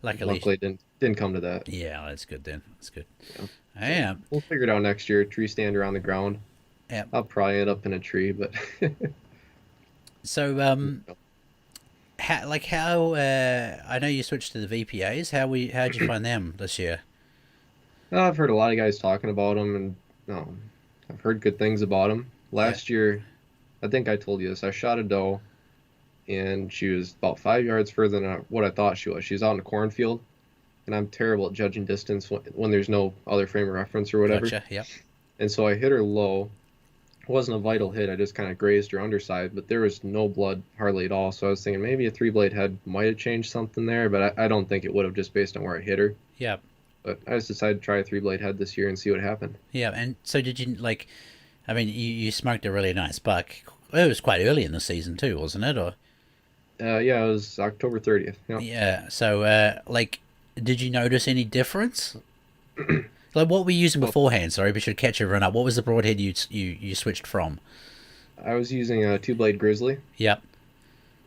Luckily, luckily it didn't come to that. yeah. That's good then. That's good. Yeah. I So am. we'll figure it out next year. Tree stand around the ground. Yeah. I'll probably end up in a tree, but So how I know you switched to the VPAs. How'd you find them this year? I've heard a lot of guys talking about them, and I've heard good things about them. Yeah. Last year, I think I told you this. I shot a doe, and she was about 5 yards further than what I thought she was. She was out in a cornfield, and I'm terrible at judging distance when there's no other frame of reference or whatever. Gotcha. Yep. And so I hit her low. It wasn't a vital hit. I just kind of grazed her underside, but there was no blood hardly at all. So I was thinking maybe a 3-blade head might have changed something there, but I don't think it would have just based on where I hit her. Yep. But I just decided to try a 3-blade head this year and see what happened. Yeah. And so did you like? I mean, you smoked a really nice buck. Well, it was quite early in the season too, wasn't it? Or Yeah, it was October 30th. Yeah. yeah. So like, did you notice any difference? Like what were you using Well, beforehand? Sorry, we should catch everyone up. What was the broadhead you switched from? I was using a 2-blade grizzly, Yep.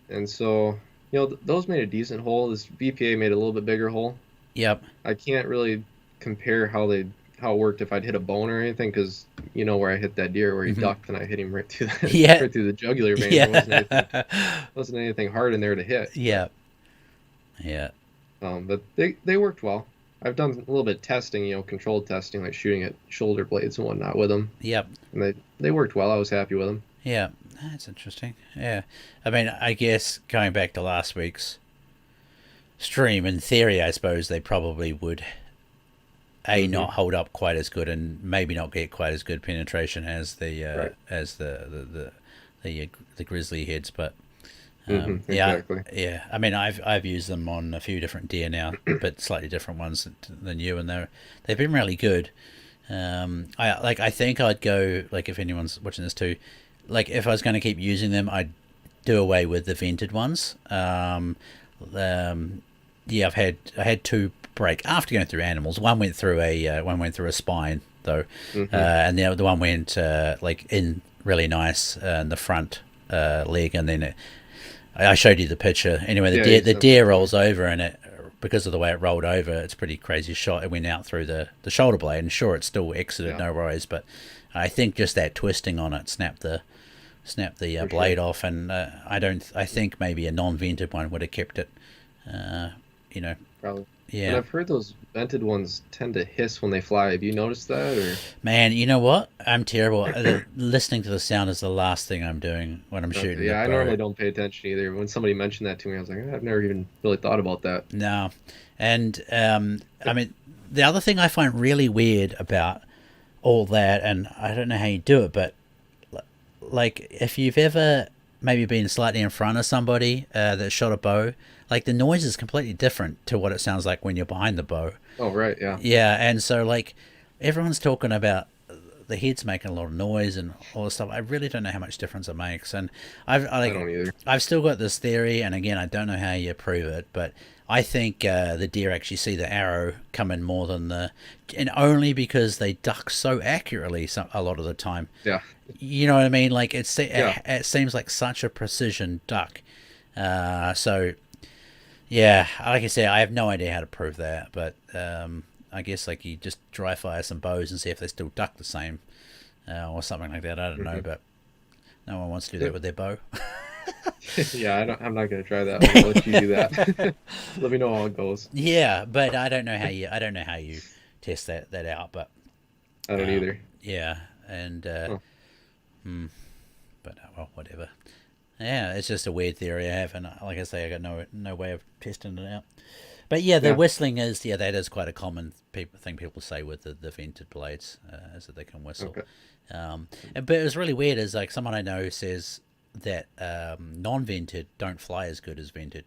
and so those made a decent hole. This VPA made a little bit bigger hole. Yep. I can't really compare how they how it worked if I'd hit a bone or anything, because you know where I hit that deer where he ducked and I hit him right through the Yeah. right through the jugular vein. Yeah. Wasn't anything hard in there to hit. Yeah. Yeah. But they worked well. I've done a little bit of testing, controlled testing, like shooting at shoulder blades and whatnot with them, Yep. and they worked well. I was happy with them. Yeah. That's interesting. Yeah. I mean, I guess going back to last week's stream, in theory, I suppose they probably would not hold up quite as good, and maybe not get quite as good penetration as the Right. as the grizzly heads, but Exactly. yeah. I mean, I've used them on a few different deer now, but slightly different ones than you, and they've been really good. I think I'd go, like, if anyone's watching this too, like if I was going to keep using them, I'd do away with the vented ones. Yeah, I had two break after going through animals. One went through a spine though, and the other one went like in really nice in the front leg, and then I showed you the picture. Anyway, the deer rolls over, and it, because of the way it rolled over, it's a pretty crazy shot. It went out through the shoulder blade, and sure, it still exited, no worries, but I think just that twisting on it snapped the blade off, and I think maybe a non-vented one would have kept it. Probably. Yeah. And I've heard those vented ones tend to hiss when they fly. Have you noticed that? Or Man, you know what? I'm terrible. Listening to the sound is the last thing I'm doing when I'm shooting. Yeah, I normally don't pay attention either. When somebody mentioned that to me, I was like, I've never even really thought about that. No. And I mean, the other thing I find really weird about all that, and I don't know how you do it, but like if you've ever maybe been slightly in front of somebody that shot a bow, like the noise is completely different to what it sounds like when you're behind the bow. Oh, right, yeah. Yeah, and so like everyone's talking about the head's making a lot of noise and all this stuff. I really don't know how much difference it makes, and I don't either. I've still got this theory, and again, I don't know how you prove it, but I think the deer actually see the arrow come in more than and only because they duck so accurately a lot of the time. Yeah. You know what I mean? Like it seems like such a precision duck. So yeah, like I said, I have no idea how to prove that, but I guess like you just dry fire some bows and see if they still duck the same or something like that. I don't know, but no one wants to do that with their bow. Yeah, I'm not gonna try that. I'll let you do that. Let me know how it goes. Yeah, but I don't know how you test that out, but I don't either. yeah, and but well, whatever. Yeah, it's just a weird theory I have, and like I say, I got no way of testing it out. But yeah, the whistling is that is quite a common thing people say with the vented blades, is that they can whistle. Okay. But it was really weird. Is like someone I know says that non-vented don't fly as good as vented.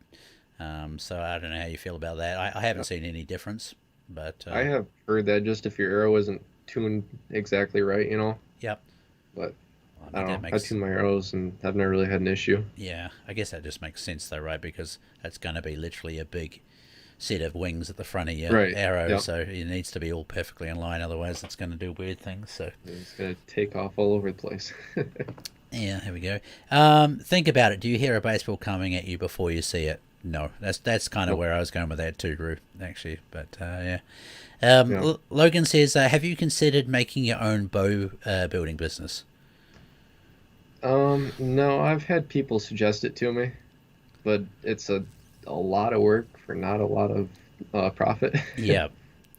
So I don't know how you feel about that. I haven't seen any difference, but I have heard that just if your arrow isn't tuned exactly right, Yep. But I I don't know. I tune my arrows and I've never really had an issue. Yeah, I guess that just makes sense though, right? Because that's going to be literally a big set of wings at the front of your arrow, so it needs to be all perfectly in line, otherwise it's going to do weird things. So it's going to take off all over the place. Yeah, here we go. Think about it. Do you hear a baseball coming at you before you see it? No, that's kind of where I was going with that too, Drew, actually. But yeah. Logan says, have you considered making your own bow building business? No, I've had people suggest it to me, but it's a lot of work for not a lot of profit. Yeah.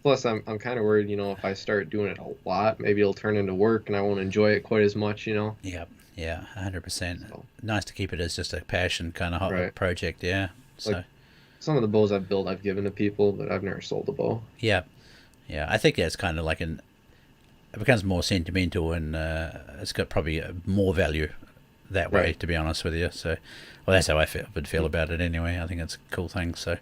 Plus, I'm kind of worried, if I start doing it a lot, maybe it'll turn into work and I won't enjoy it quite as much, Yeah, 100%. So, nice to keep it as just a passion kind of project, yeah. So like, some of the bows I've built, I've given to people, but I've never sold a bow. Yeah, I think that's kind of like it becomes more sentimental, and it's got probably more value that way, to be honest with you. So, well, that's how I would feel about it anyway. I think it's a cool thing. So,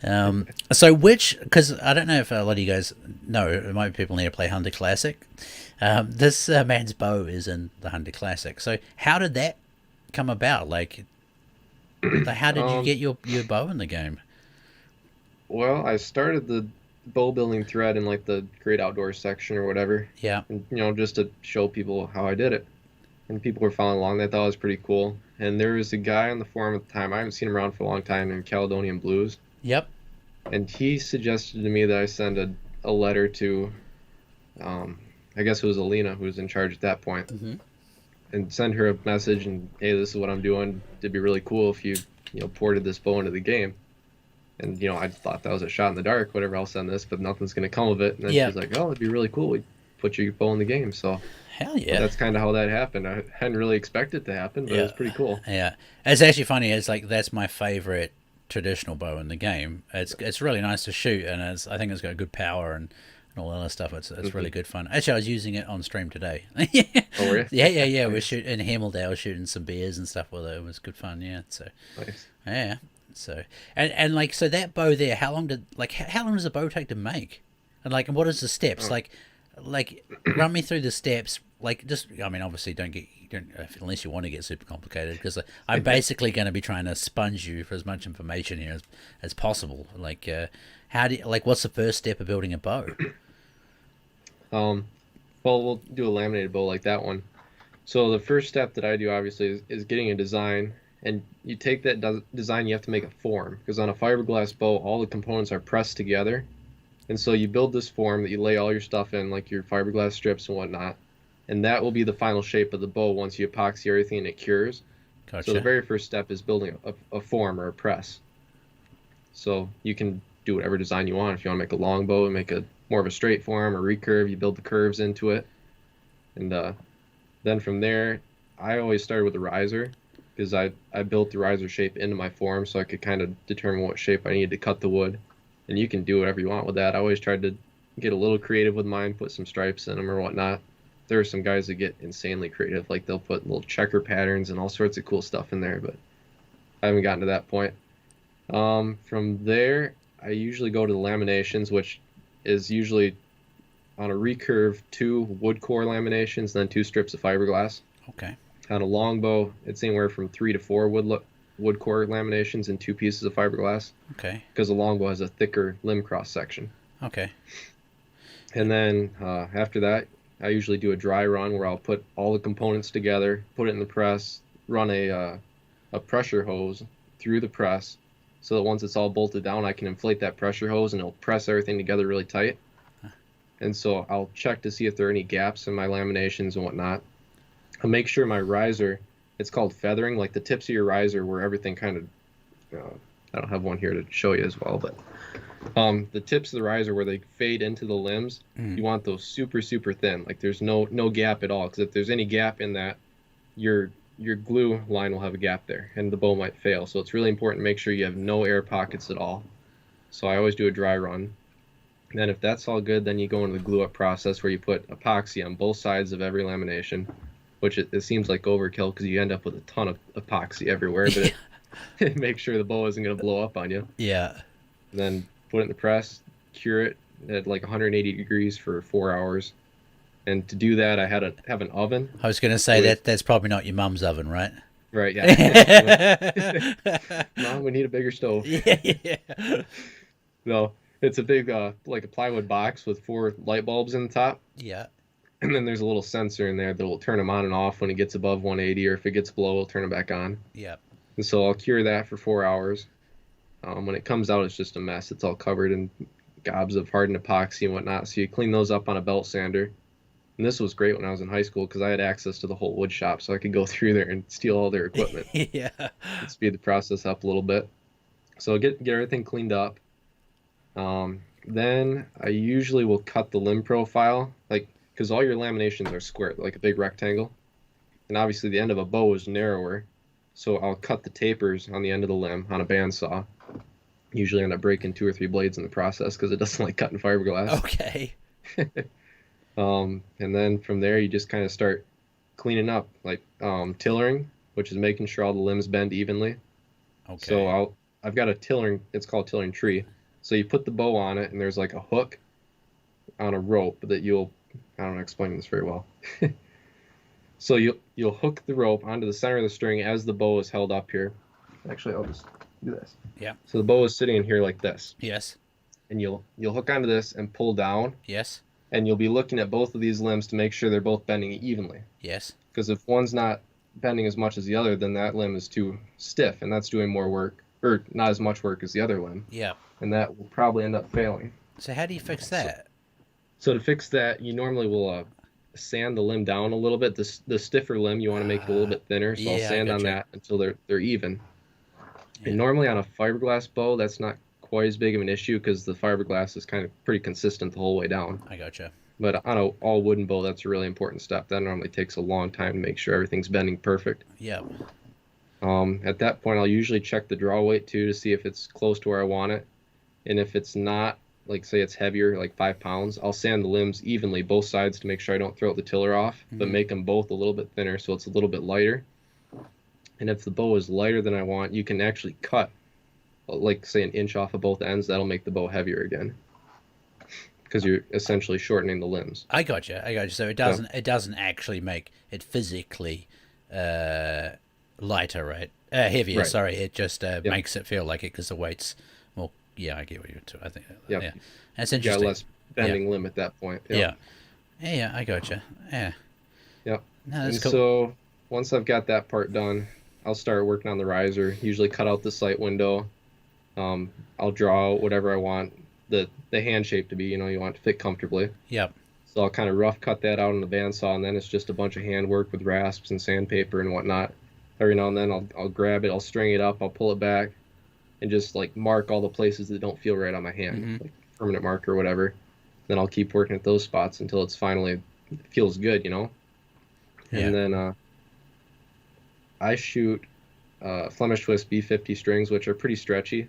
because I don't know if a lot of you guys know, it might be people need to play Hunter Classic. This man's bow is in the Hunter Classic. So, how did that come about? Like, how did you get your bow in the game? Well, I started the bow building thread in like the Great Outdoors section or whatever. Yeah. And, just to show people how I did it. And people were following along. They thought it was pretty cool. And there was a guy on the forum at the time, I haven't seen him around for a long time, named Caledonian Blues. Yep. And he suggested to me that I send a letter to I guess it was Alina who was in charge at that point, and send her a message and, hey, this is what I'm doing. It'd be really cool if you ported this bow into the game. And, I thought that was a shot in the dark, whatever, I'll send this, but nothing's going to come of it. And then Yeah. she's like, oh, it'd be really cool. We put your bow in the game. So Hell yeah. that's kind of how that happened. I hadn't really expected it to happen, but it was pretty cool. Yeah. It's actually funny. It's like, that's my favorite traditional bow in the game. It's really nice to shoot, and I think it's got good power and all that other stuff. It's really good fun. Actually, I was using it on stream today. Oh, were you? Yeah. We're shooting in Hameldale, shooting some bears and stuff with it. It was good fun. Yeah. So Nice. yeah. So and like, so that bow there, how long does a bow take to make? And like, what is the steps? Like run me through the steps. Like, just, I mean, obviously don't unless you want to get super complicated, because I'm basically going to be trying to sponge you for as much information here as possible. Like, what's the first step of building a bow? Well, we'll do a laminated bow like that one. So the first step that I do, obviously, is getting a design. And you take that design, you have to make a form, because on a fiberglass bow, all the components are pressed together. And so you build this form that you lay all your stuff in, like your fiberglass strips and whatnot. And that will be the final shape of the bow once you epoxy everything and it cures. Gotcha. So the very first step is building a form or a press. So you can do whatever design you want. If you want to make a longbow and make a more of a straight form or recurve, you build the curves into it. And then from there, I always started with a riser, because I built the riser shape into my form so I could kind of determine what shape I needed to cut the wood. And you can do whatever you want with that. I always tried to get a little creative with mine, put some stripes in them or whatnot. There are some guys that get insanely creative, like they'll put little checker patterns and all sorts of cool stuff in there, but I haven't gotten to that point. From there, I usually go to the laminations, which is usually on a recurve 2 wood core laminations, then 2 strips of fiberglass. Okay. On a longbow, it's anywhere from 3 to 4 wood core laminations and 2 pieces of fiberglass. Okay. Because a longbow has a thicker limb cross section. Okay. And then after that, I usually do a dry run where I'll put all the components together, put it in the press, run a pressure hose through the press, so that once it's all bolted down, I can inflate that pressure hose and it'll press everything together really tight. And so I'll check to see if there are any gaps in my laminations and whatnot. I'll make sure my riser, it's called feathering, like the tips of your riser where everything kind of, I don't have one here to show you as well, but the tips of the riser where they fade into the limbs, you want those super, super thin. Like there's no gap at all, because if there's any gap in that, your glue line will have a gap there and the bow might fail. So it's really important to make sure you have no air pockets at all. So I always do a dry run. And then if that's all good, then you go into the glue up process where you put epoxy on both sides of every lamination, which it seems like overkill because you end up with a ton of epoxy everywhere, but it makes sure the bow isn't going to blow up on you. Yeah. And then put it in the press, cure it at like 180 degrees for 4 hours. And to do that, I had to have an oven. I was going to say that's probably not your mum's oven, right? Right, yeah. Mom, we need a bigger stove. Yeah. No, it's a big, like a plywood box with 4 light bulbs in the top. Yeah. And then there's a little sensor in there that will turn them on and off when it gets above 180, or if it gets below, it'll turn them back on. Yeah. And so I'll cure that for 4 hours. When it comes out, it's just a mess. It's all covered in gobs of hardened epoxy and whatnot. So you clean those up on a belt sander. And this was great when I was in high school because I had access to the whole wood shop, so I could go through there and steal all their equipment. Yeah. And speed the process up a little bit. So get everything cleaned up. Then I usually will cut the limb profile, like, because all your laminations are square, like a big rectangle. And obviously the end of a bow is narrower. So I'll cut the tapers on the end of the limb on a bandsaw. Usually end up breaking 2 or 3 blades in the process because it doesn't like cutting fiberglass. Okay. And then from there you just kind of start cleaning up, like tillering, which is making sure all the limbs bend evenly. Okay. So I've got a tillering, it's called tillering tree. So you put the bow on it and there's like a hook on a rope that I don't explain this very well. So you'll hook the rope onto the center of the string as the bow is held up here. Actually, I'll just do this. Yeah. So the bow is sitting in here like this. Yes. And you'll hook onto this and pull down. Yes. And you'll be looking at both of these limbs to make sure they're both bending evenly. Yes. Because if one's not bending as much as the other, then that limb is too stiff, and that's doing more work, or not as much work as the other limb. Yeah. And that will probably end up failing. So how do you fix that? So to fix that, you normally will sand the limb down a little bit. The stiffer limb, you want to make it a little bit thinner. So I'll Yeah, I sand on gotcha. that until they're even. Yeah. And normally on a fiberglass bow, that's not quite as big of an issue because the fiberglass is kind of pretty consistent the whole way down. I gotcha. But on a all wooden bow, that's a really important step. That normally takes a long time to make sure everything's bending perfect. Yeah. At that point, I'll usually check the draw weight too to see if it's close to where I want it. And if it's not, like say it's heavier, like 5 pounds, I'll sand the limbs evenly, both sides, to make sure I don't throw the tiller off, but make them both a little bit thinner so it's a little bit lighter. And if the bow is lighter than I want, you can actually cut, like say an inch off of both ends. That'll make the bow heavier again, because you're essentially shortening the limbs. I gotcha. So it doesn't actually make it physically lighter, right? Heavier. Right. Sorry, it just makes it feel like it because the weight's more. Yeah, I get what you're. I think. Yep. Yeah, that's You got interesting. less bending limb at that point. Yeah. Yeah, I gotcha. Yeah. Yep. No, that's And cool. so once I've got that part done, I'll start working on the riser. Usually cut out the sight window. I'll draw whatever I want the hand shape to be. You want it to fit comfortably. Yep. So I'll kind of rough cut that out on the bandsaw, and then it's just a bunch of hand work with rasps and sandpaper and whatnot. Every now and then I'll grab it, I'll string it up, I'll pull it back, and just like mark all the places that don't feel right on my hand, like permanent marker or whatever. Then I'll keep working at those spots until it's finally feels good, Yeah. And then I shoot Flemish twist B50 strings, which are pretty stretchy.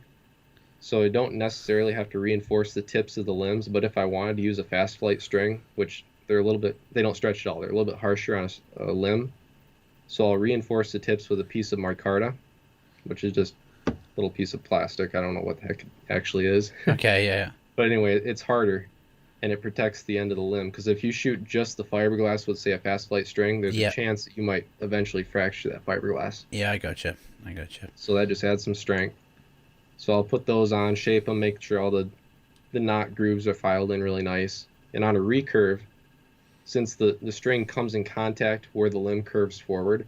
So I don't necessarily have to reinforce the tips of the limbs, but if I wanted to use a fast flight string, which they don't stretch at all, they're a little bit harsher on a limb. So I'll reinforce the tips with a piece of micarta, which is just a little piece of plastic. I don't know what the heck it actually is. Okay. Yeah. But anyway, it's harder, and it protects the end of the limb. Because if you shoot just the fiberglass with, say, a fast flight string, there's a chance that you might eventually fracture that fiberglass. Yeah, I gotcha. So that just adds some strength. So I'll put those on, shape them, make sure all the knot grooves are filed in really nice. And on a recurve, since the string comes in contact where the limb curves forward,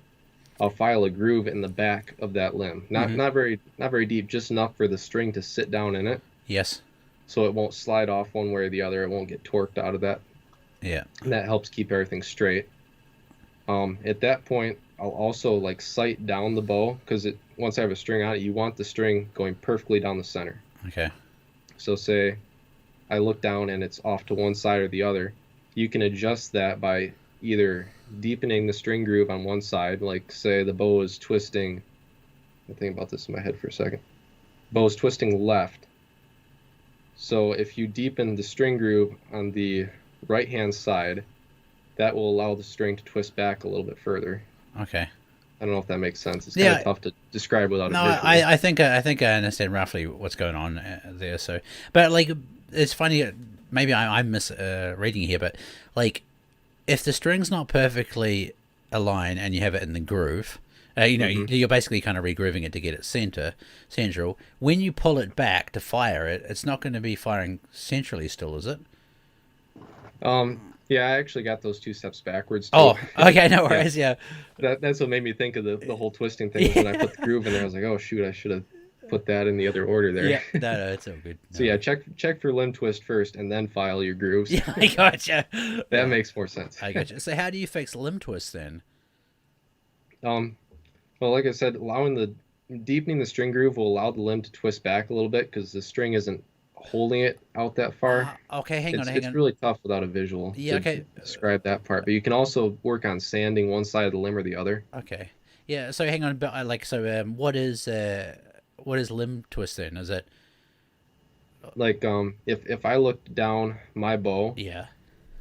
I'll file a groove in the back of that limb. Not very deep, just enough for the string to sit down in it. Yes. So it won't slide off one way or the other. It won't get torqued out of that. Yeah. And that helps keep everything straight. At that point, I'll also like sight down the bow, because once I have a string on it, you want the string going perfectly down the center. Okay. So say I look down and it's off to one side or the other, you can adjust that by either deepening the string groove on one side, like say the bow is twisting. I'm thinking about this in my head for a second. Bow is twisting left. So if you deepen the string groove on the right-hand side, that will allow the string to twist back a little bit further. Okay. I don't know if that makes sense. It's kind of tough to describe without a visual. I think I understand roughly what's going on there. So, but like, it's funny. Maybe I'm misreading here, but like, if the string's not perfectly aligned and you have it in the groove, you're basically kind of regrooving it to get it central. When you pull it back to fire it, it's not going to be firing centrally still, is it? Yeah, I actually got those 2 steps backwards too. Oh, okay, no worries. Yeah. That's what made me think of the whole twisting thing. When I put the groove in there, I was like, oh shoot, I should have put that in the other order there. Yeah, no, it's all good. So yeah, check for limb twist first, and then file your grooves. Yeah, I gotcha. That makes more sense. I gotcha. So how do you fix limb twist then? Well, like I said, deepening the string groove will allow the limb to twist back a little bit, because the string isn't holding it out that far. Okay, hang on. It's really tough without a visual to describe that part. But you can also work on sanding one side of the limb or the other. Okay. Yeah. So hang on. But what is limb twist then? Is it like if I looked down my bow? Yeah.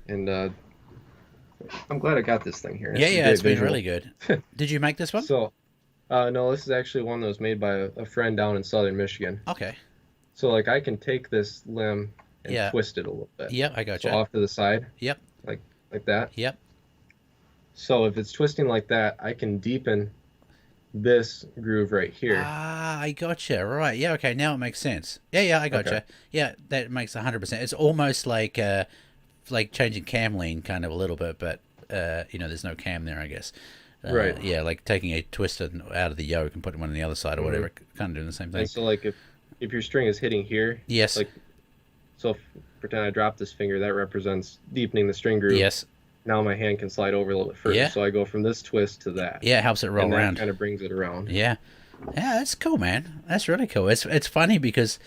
And I'm glad I got this thing here. It's been really good. Did you make this one? So, no, this is actually one that was made by a friend down in southern Michigan. Okay. So like I can take this limb and twist it a little bit. Yep, I got you. So off to the side. Yep. Like that. Yep. So if it's twisting like that, I can deepen this groove right here. Ah, I gotcha. Right. Yeah. Okay. Now it makes sense. Yeah. I gotcha. Okay. Yeah, that makes 100%. It's almost like changing cam lean kind of a little bit, but there's no cam there, I guess. Right. Yeah, like taking a twister out of the yoke and putting one on the other side or whatever, kind of doing the same thing. And so like if your string is hitting here, yes. Like so pretend I dropped this finger, that represents deepening the string groove. Yes. Now my hand can slide over a little bit further. Yeah. So I go from this twist to that. Yeah, it helps it roll and around. that kind of brings it around. Yeah. Yeah, that's cool, man. That's really cool. It's funny because,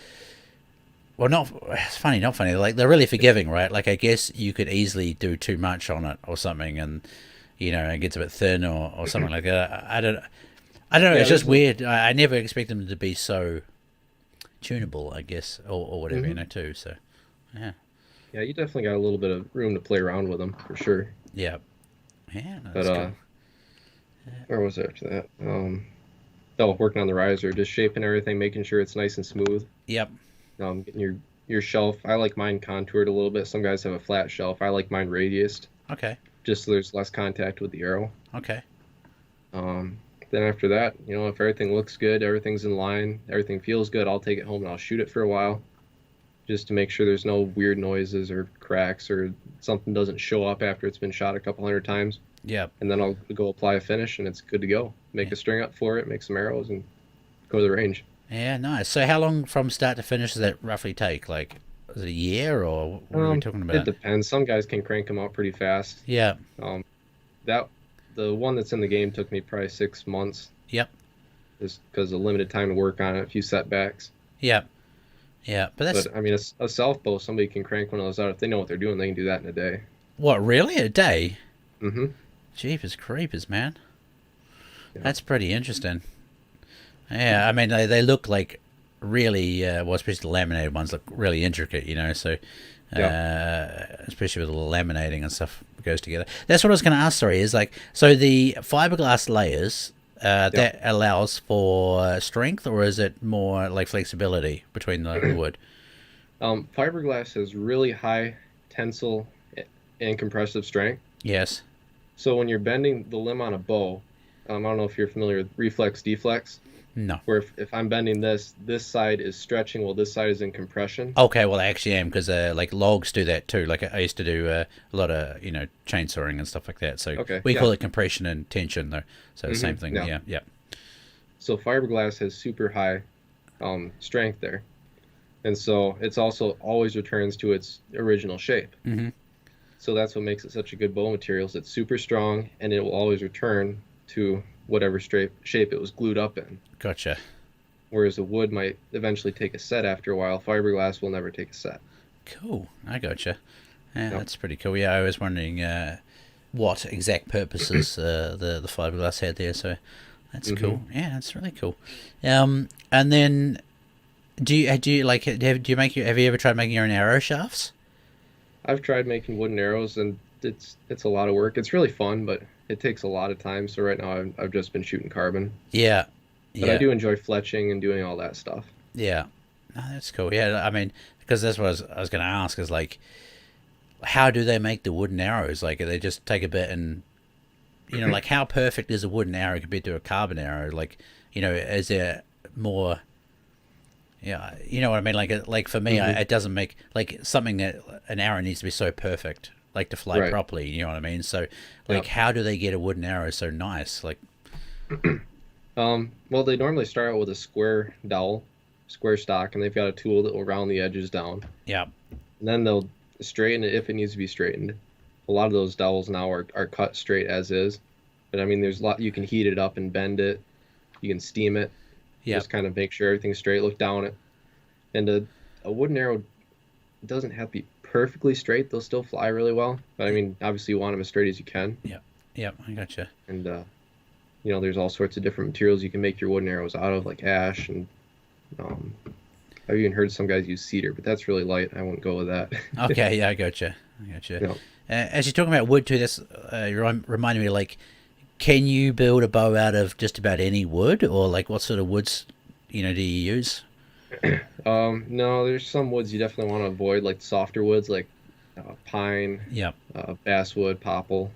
well, it's funny, not funny. Like, they're really forgiving, right? Like, I guess you could easily do too much on it or something, and it gets a bit thin or something like that. I don't know. Yeah, it's just there's weird. I never expect them to be so tunable, I guess, or whatever, Mhm. too. So, yeah, Yeah, you definitely got a little bit of room to play around with them for sure. yeah, yeah. No, But that's cool. where was it after that? Working on the riser, just shaping everything, making sure it's nice and smooth. Yep. Getting your shelf. I like mine contoured a little bit. Some guys have a flat shelf. I like mine radiused, Okay. just so there's less contact with the arrow. Okay. Then after that, if everything looks good, everything's in line, everything feels good, I'll take it home and I'll shoot it for a while, just to make sure there's no weird noises or cracks or something doesn't show up after it's been shot a couple hundred times. Yep. And then I'll go apply a finish and it's good to go. Make a string up for it, make some arrows, and go to the range. Yeah, nice. So, how long from start to finish does that roughly take? Like, is it a year, or what are we talking It about? depends. Some guys can crank them out pretty fast. Yeah. The one that's in the game took me probably 6 months, Yep. just because of limited time to work on it, a few setbacks. Yep. Yeah. But that's But I mean, a self bow, somebody can crank one of those out if they know what they're doing. They can do that in a day. what, really, a day? Mm-hmm. Jeepers creepers, man. Yeah. That's pretty interesting. Yeah, I mean, they look like really, especially the laminated ones look really intricate, so, especially with the laminating and stuff goes together. That's what I was going to ask, sorry, is like, so the fiberglass layers, that allows for strength, or is it more like flexibility between the wood? Fiberglass has really high tensile and compressive strength. Yes. So when you're bending the limb on a bow, I don't know if you're familiar with reflex deflex, No. where if I'm bending this side is stretching while this side is in compression. Okay, well, I actually am, because like logs do that too. Like, I used to do a lot of chainsawing and stuff like that. So Okay, we yeah. call it compression and tension, though. So the same thing. yeah. Yeah. So fiberglass has super high strength there. And so it's also always returns to its original shape. Mm-hmm. So that's what makes it such a good bow material. Is it's super strong, and it will always return to whatever shape it was glued up in. Gotcha. Whereas a wood might eventually take a set after a while, fiberglass will never take a set. Cool. I gotcha. Yeah, Yep. that's pretty cool. Yeah, I was wondering what exact purposes the fiberglass had there. So that's cool. Yeah, that's really cool. And then do you like have you ever tried making your own arrow shafts? I've tried making wooden arrows, and it's a lot of work. It's really fun, but it takes a lot of time. So right now I've just been shooting carbon. Yeah. But Yeah. I do enjoy fletching and doing all that stuff. Yeah. No, that's cool. Yeah, I mean, because that's what I was going to ask, is like, how do they make the wooden arrows? Like, they just take a bit and, like, how perfect is a wooden arrow compared to a carbon arrow? Like, is there more? Yeah, you know what I mean. Like for me, it doesn't make like something that an arrow needs to be so perfect, like to fly Right. properly. You know what I mean? So, like, how do they get a wooden arrow so nice? Like, Well, they normally start out with a square dowel, square stock, and they've got a tool that will round the edges down. yeah, And then they'll straighten it if it needs to be straightened. A lot of those dowels now are cut straight as is. But I mean, there's a lot, you can heat it up and bend it. You can steam it. yeah, Just kind of make sure everything's straight, look down it. And a wooden arrow doesn't have to be perfectly straight. They'll still fly really well. But I mean, obviously you want them as straight as you can. yeah. I gotcha. And, there's all sorts of different materials you can make your wooden arrows out of, like ash. And I've even heard some guys use cedar, but that's really light. I wouldn't go with that. Okay, yeah, I gotcha. Yep. As you're talking about wood too, that's reminding me, like, can you build a bow out of just about any wood, or like what sort of woods, do you use? No, there's some woods you definitely want to avoid, like softer woods, like pine, Yeah, basswood, popple,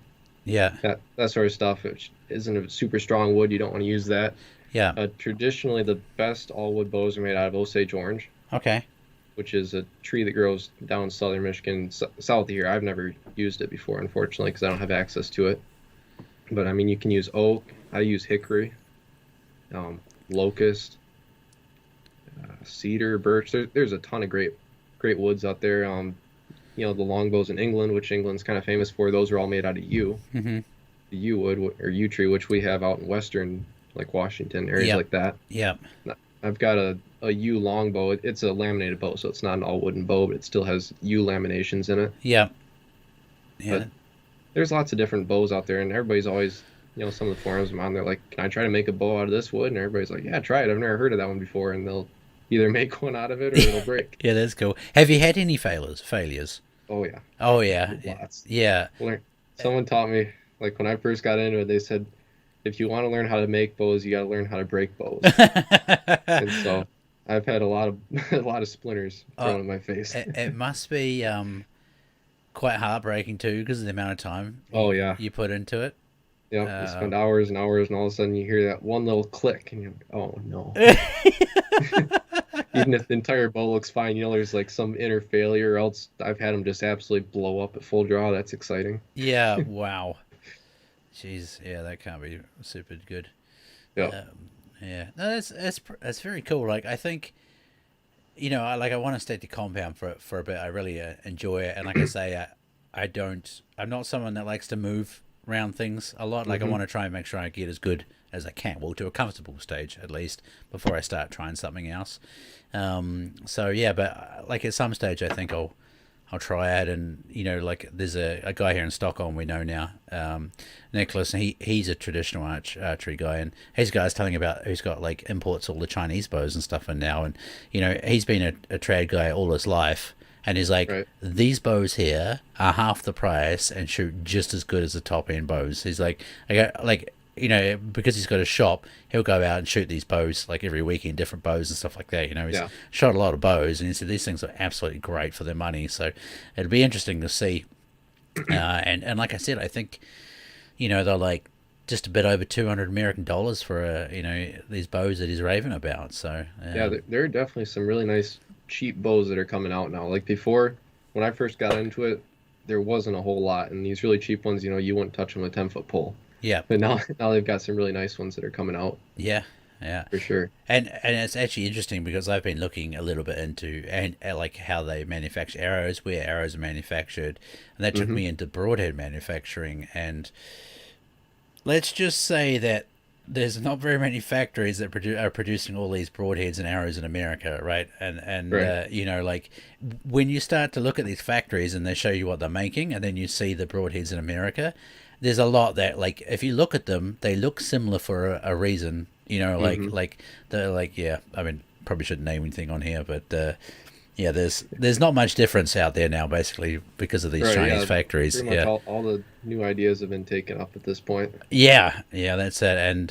yeah, that sort of stuff, which isn't a super strong wood. You don't want to use that. yeah. Traditionally, the best all-wood bows are made out of Osage orange, Okay, which is a tree that grows down in southern Michigan, south of here. I've never used it before, unfortunately, because I don't have access to it. But I mean, you can use oak. I use hickory, locust, cedar, birch. There's a ton of great woods out there. the longbows in England, which England's kind of famous for. Those are all made out of yew, Mm-hmm. the yew wood or yew tree, which we have out in western, like Washington areas Yep. like that. Yep. I've got a yew longbow. It's a laminated bow, so it's not an all wooden bow, but it still has yew laminations in it. Yep. Yeah. But there's lots of different bows out there, and everybody's always, some of the forums I'm on, they're like, "Can I try to make a bow out of this wood?" And everybody's like, "Yeah, try it. I've never heard of that one before." And they'll either make one out of it or it'll break. Yeah, that's cool. Have you had any failures? Oh yeah, Oh yeah. lots. Yeah. Someone taught me, like when I first got into it, they said, if you want to learn how to make bows, you got to learn how to break bows. And so I've had a lot of a lot of splinters thrown in my face. It must be quite heartbreaking too, because of the amount of time Oh yeah, you put into it. yeah. You spend hours and hours, and all of a sudden you hear that one little click, and you're like, "Oh no!" Even if the entire bow looks fine, there's like some inner failure. Or else I've had them just absolutely blow up at full draw. That's exciting. Yeah. Wow. Jeez. Yeah, that can't be super good. Yeah. Yeah. No, that's very cool. Like, I think, I want to stay to compound for a bit. I really enjoy it, and like I say, I'm not someone that likes to move around things a lot. Like, I want to try and make sure I get as good as I can, well, to a comfortable stage at least, before I start trying something else. So yeah, but like at some stage, I think I'll try it. And like there's a guy here in Stockholm we know now, Nicholas, and he's a traditional archery guy, and his guy's telling about who's got like imports all the Chinese bows and stuff in now, and he's been a trad guy all his life, and he's like, Right. these bows here are half the price and shoot just as good as the top end bows. He's like, because he's got a shop, he'll go out and shoot these bows like every weekend, different bows and stuff like that. He's shot a lot of bows, and he said these things are absolutely great for their money. So it'll be interesting to see. And like I said, I think, they're like just a bit over $200 for these bows that he's raving about. So Yeah, there are definitely some really nice cheap bows that are coming out now. Like before, when I first got into it, there wasn't a whole lot, and these really cheap ones, you wouldn't touch them with a 10-foot pole. yeah, But now they've got some really nice ones that are coming out yeah. for sure. And it's actually interesting because I've been looking a little bit into and like how they manufacture arrows, where arrows are manufactured, and that took me into broadhead manufacturing. And let's just say that there's not very many factories that are producing all these broadheads and arrows in America, right? And Right. like when you start to look at these factories and they show you what they're making, and then you see the broadheads in America, there's a lot that, like, if you look at them, they look similar for a reason. Like they're like, yeah. I mean, probably shouldn't name anything on here, but yeah, there's not much difference out there now, basically, because of these Right, Chinese yeah, factories. Pretty much Yeah. all the new ideas have been taken up at this point. Yeah, that's it, and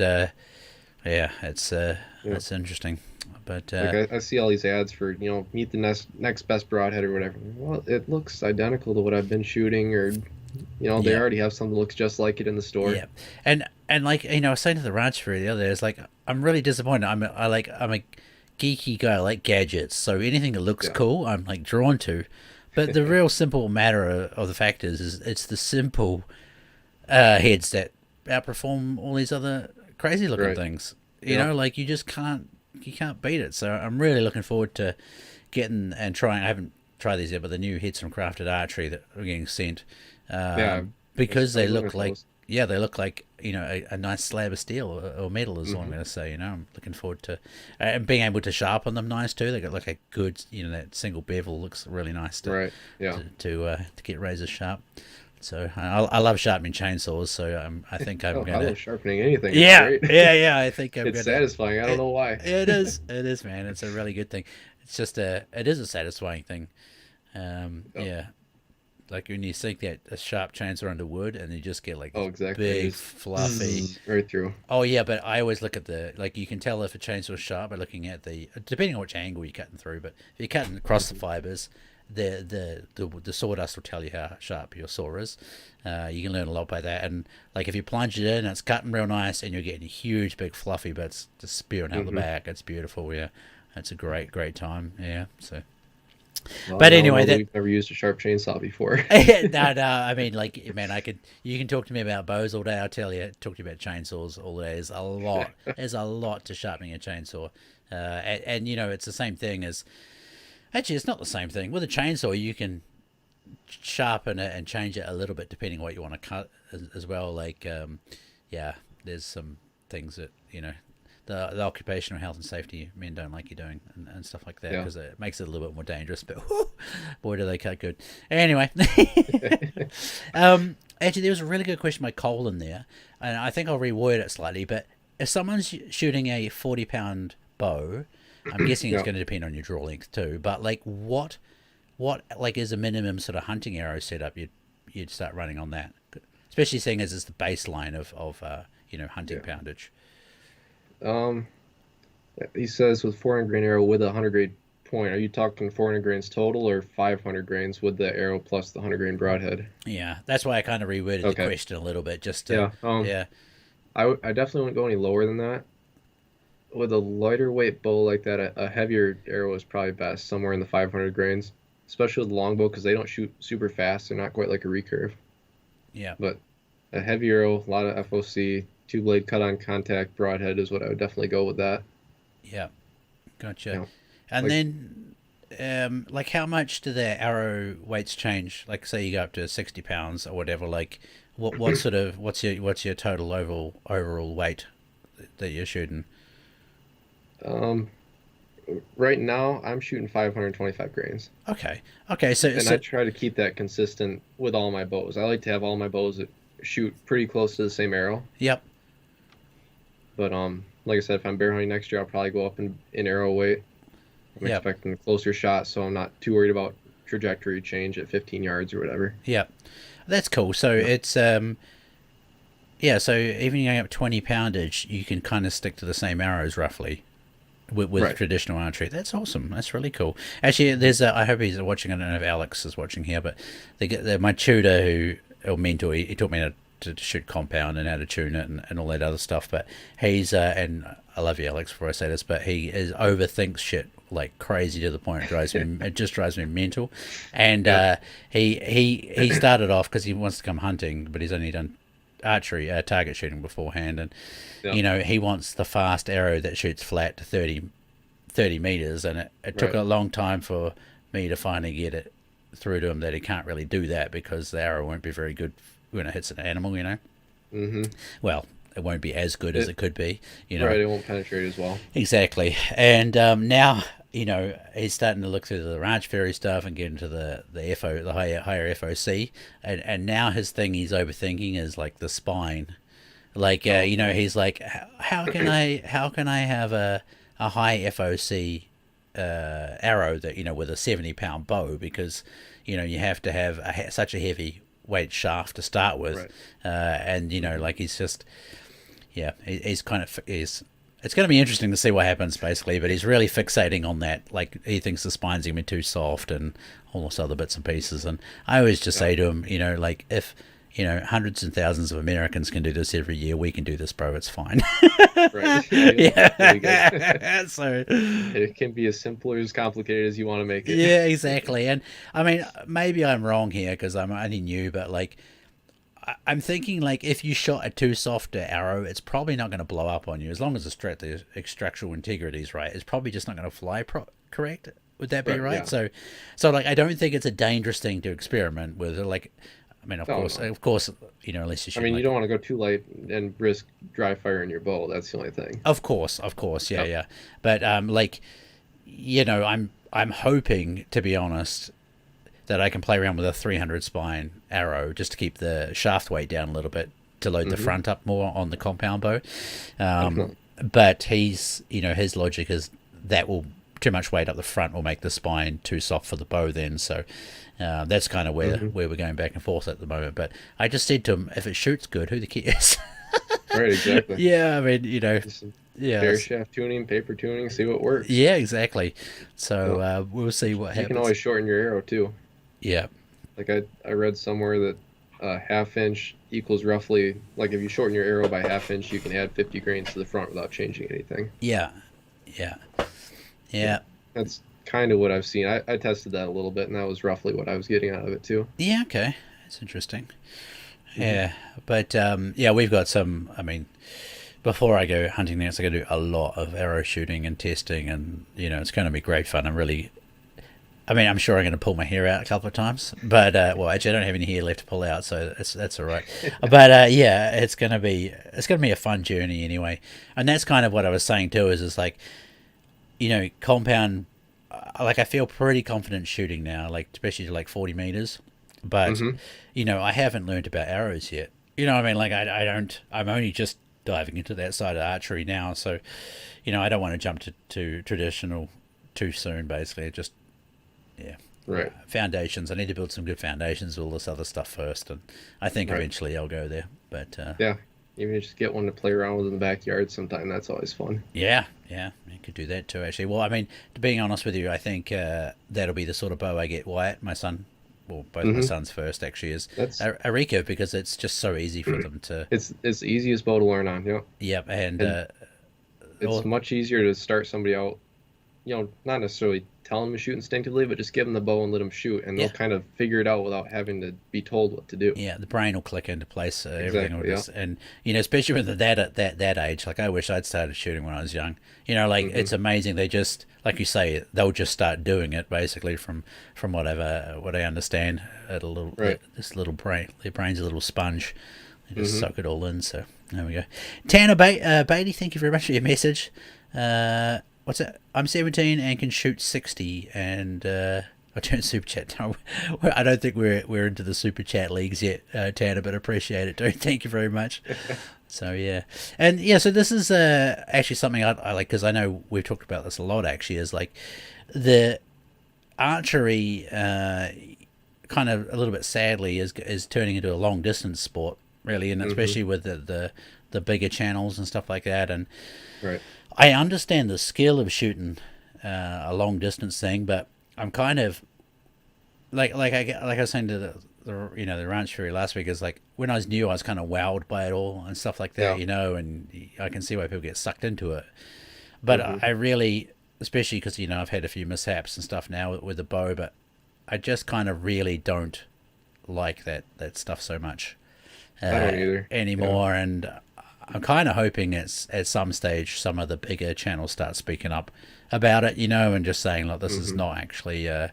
yeah, it's interesting, but Like I see all these ads for, meet the next best broadhead or whatever. Well, it looks identical to what I've been shooting, or they Yeah. already have something that looks just like it in the store. yeah, and like I was saying to the ranch for the other day, it's like I'm really disappointed. I'm a geeky guy. I like gadgets, so anything that looks Yeah. cool, I'm like drawn to. But the real simple matter of the fact is it's the simple heads that outperform all these other crazy looking Right. things. Yeah. Like you can't beat it. So I'm really looking forward to getting and trying. I haven't tried these yet, but the new heads from Crafted Archery that are getting sent. Yeah, Because they I was look looking at like those. they look like a nice slab of steel or metal is all I'm going to say. I'm looking forward to and being able to sharpen them nice too. They got like a good that single bevel looks really nice to Right. Yeah. to get razor sharp. So I love sharpening chainsaws. So I think I'm I gonna love sharpening anything. It's yeah great. yeah I think I'm It's gonna. satisfying. I don't know why. It is man. It's a really good thing. It's just it is a satisfying thing. Yeah. Like when you sink a sharp chainsaw under wood, and you just get like Oh, this exactly. big Just fluffy. right through. Oh yeah, but I always look at you can tell if a chainsaw's sharp by looking at depending on which angle you're cutting through. But if you're cutting across the fibers, the sawdust will tell you how sharp your saw is. You can learn a lot by that. And like if you plunge it in, it's cutting real nice, and you're getting a huge big fluffy bits just spewing out the back. It's beautiful. Yeah, it's a great time. Yeah, so. Well, But I anyway, know we've never used a sharp chainsaw before. No. I mean, like, man, you can talk to me about bows all day. I'll tell you, talk to you about chainsaws all day. There's a lot. There's a lot to sharpening a chainsaw. And it's the same thing as, actually, it's not the same thing. With a chainsaw, you can sharpen it and change it a little bit depending on what you want to cut as well. Like, yeah, there's some things that, you know, the occupational health and safety men don't like you doing and stuff like that, Yeah. because it makes it a little bit more dangerous. But whew, boy, do they cut good. Anyway, actually, there was a really good question by Cole in there, and I think I'll reword it slightly. But if someone's shooting a 40-pound bow, I'm guessing it's Yeah. going to depend on your draw length too. But like, what like is a minimum sort of hunting arrow setup you'd start running on that, especially seeing as it's the baseline of you know, hunting Yeah. poundage. Um, he says with 400 grain arrow with a 100 grain point, are you talking 400 grains total or 500 grains with the arrow plus the 100 grain broadhead? Yeah, that's why I kind of reworded the Okay. question a little bit, just to, Yeah. yeah, I definitely wouldn't go any lower than that. With a lighter weight bow like that, a heavier arrow is probably best, somewhere in the 500 grains, especially with the longbow because they don't shoot super fast. They're not quite like a recurve. yeah, But a heavy arrow, a lot of FOC, two blade cut on contact broadhead is what I would definitely go with that. yeah. Gotcha. Yeah. And Like- then, like, how much do the arrow weights change? Like, say you go up to 60 pounds or whatever. Like, what sort of what's your total overall weight that you're shooting? Right now I'm shooting 525 grains, Okay, okay. So, and I try to keep that consistent with all my bows. I like to have all my bows that shoot pretty close to the same arrow. yep, But like I said, if I'm bear hunting next year, I'll probably go up in arrow weight. I'm Yep. expecting a closer shot, so I'm not too worried about trajectory change at 15 yards or whatever. yep. That's cool. So it's yeah. So even going up 20 poundage, you can kind of stick to the same arrows roughly with Right. traditional archery. That's awesome. That's really cool. Actually, there's I hope he's watching. I don't know if Alex is watching here, but my tutor or mentor, he taught me to shoot compound and how to tune it and all that other stuff. But he's and I love you, Alex, before I say this, but he overthinks shit like crazy to the point it just drives me mental. And he started off because he wants to come hunting, but he's only done archery target shooting beforehand, and Yeah. you know, he wants the fast arrow that shoots flat to 30 meters, and it took Right. a long time for me to finally get it through to him that he can't really do that because the arrow won't be very good when it hits an animal, you know. Mm-hmm. Well, it won't be as good as it could be, you know. Right, it won't penetrate as well. Exactly. And now, you know, he's starting to look through the ranch fairy stuff and get into the FO, the higher FOC, and now his thing he's overthinking is like the spine. Like you know, he's like, how can I have a high FOC arrow that, you know, with a 70-pound bow, because you know you have to have such a heavy weight shaft to start with. Right. And you know, like he's just, yeah, he's kind of it's going to be interesting to see what happens basically, but he's really fixating on that. Like, he thinks the spine's going to be too soft and all those other bits and pieces. And I always just say to him, you know, like, if, you know, hundreds and thousands of Americans can do this every year, we can do this, bro. It's fine. Right. Really good. Yeah. So It can be as simple or as complicated as you want to make it. yeah, exactly. And I mean, maybe I'm wrong here because I'm only new, but like, I'm thinking, like, if you shot a too soft arrow, it's probably not going to blow up on you as long as the structural integrity is right. It's probably just not going to fly correct. Would that be Right, right? yeah. So like, I don't think it's a dangerous thing to experiment with. Like, I mean, of No, course, you know, unless you shoot. I mean, like, you don't want to go too light and risk dry fire in your bow. That's the only thing. Of course, yeah, Yep. yeah. But like, you know, I'm hoping, to be honest, that I can play around with a 300 spine arrow just to keep the shaft weight down a little bit to load the front up more on the compound bow. Definitely. But he's, you know, his logic is that will too much weight up the front will make the spine too soft for the bow then. So that's kind of where we're going back and forth at the moment. But I just said to him, if it shoots good, who the cares? Right, exactly. Yeah, I mean, you know, Just some yeah. Bear shaft tuning, paper tuning, see what works. Yeah, exactly. So we'll see what You happens. can always shorten your arrow too. Yeah, Like I read somewhere that a half inch equals roughly, like if you shorten your arrow by half inch, you can add 50 grains to the front without changing anything. yeah. That's kind of what I've seen. I tested that a little bit, and that was roughly what I was getting out of it too. Yeah, okay. That's interesting. Yeah, but yeah, we've got some, I mean, before I go hunting next, I got to do a lot of arrow shooting and testing, and, you know, it's going to be great fun. I'm really I mean, I'm sure I'm going to pull my hair out a couple of times, but well, actually, I don't have any hair left to pull out, so that's all right. But yeah, it's gonna be a fun journey anyway, and that's kind of what I was saying too. Is like, compound. Like I feel pretty confident shooting now, like especially to like 40 meters, but I haven't learned about arrows yet. You know what I mean? Like I don't. I'm only just diving into that side of archery now, so I don't want to jump to traditional too soon. Basically, just yeah. Right. Foundations. I need to build some good foundations with all this other stuff first, and I think Right. eventually I'll go there. But Yeah. Even just get one to play around with in the backyard sometime. That's always fun. yeah, you could do that too. Actually, well, I mean, to being honest with you, I think that'll be the sort of bow I get Wyatt, my son. Well, both my sons first actually is That's a recurve because it's just so easy for them to. it's the easiest bow to learn on. Yeah. Yep, and It's much easier to start somebody out, not necessarily tell them to shoot instinctively, but just give them the bow and let them shoot, and they'll Yeah. kind of figure it out without having to be told what to do. yeah, the brain will click into place. Everything will Exactly, just, and especially with that at that age. Like I wish I'd started shooting when I was young. Like it's amazing. They just, like you say, they'll just start doing it basically from what I understand. At a little, Right. this little brain, their brain's a little sponge. They just suck it all in. So there we go. Tanner Beatty, thank you very much for your message. What's that? I'm 17 and can shoot 60, and I turned super chat. No, I don't think we're into the super chat leagues yet, Tanner, but appreciate it, dude. Thank you very much. So yeah, and yeah, so this is actually something I like, because I know we've talked about this a lot. Actually, is like the archery, kind of a little bit sadly is turning into a long distance sport, really, and especially with the bigger channels and stuff like that. And Right. I understand the skill of shooting a long distance thing, but I'm kind of like I was saying to the ranch fairy last week, is like when I was new, I was kind of wowed by it all and stuff like that, Yeah. and I can see why people get sucked into it. But I really, especially because I've had a few mishaps and stuff now with the bow, but I just kind of really don't like that stuff so much I don't either. anymore, and I'm kind of hoping at some stage some of the bigger channels start speaking up about it, and just saying, look, this is not actually a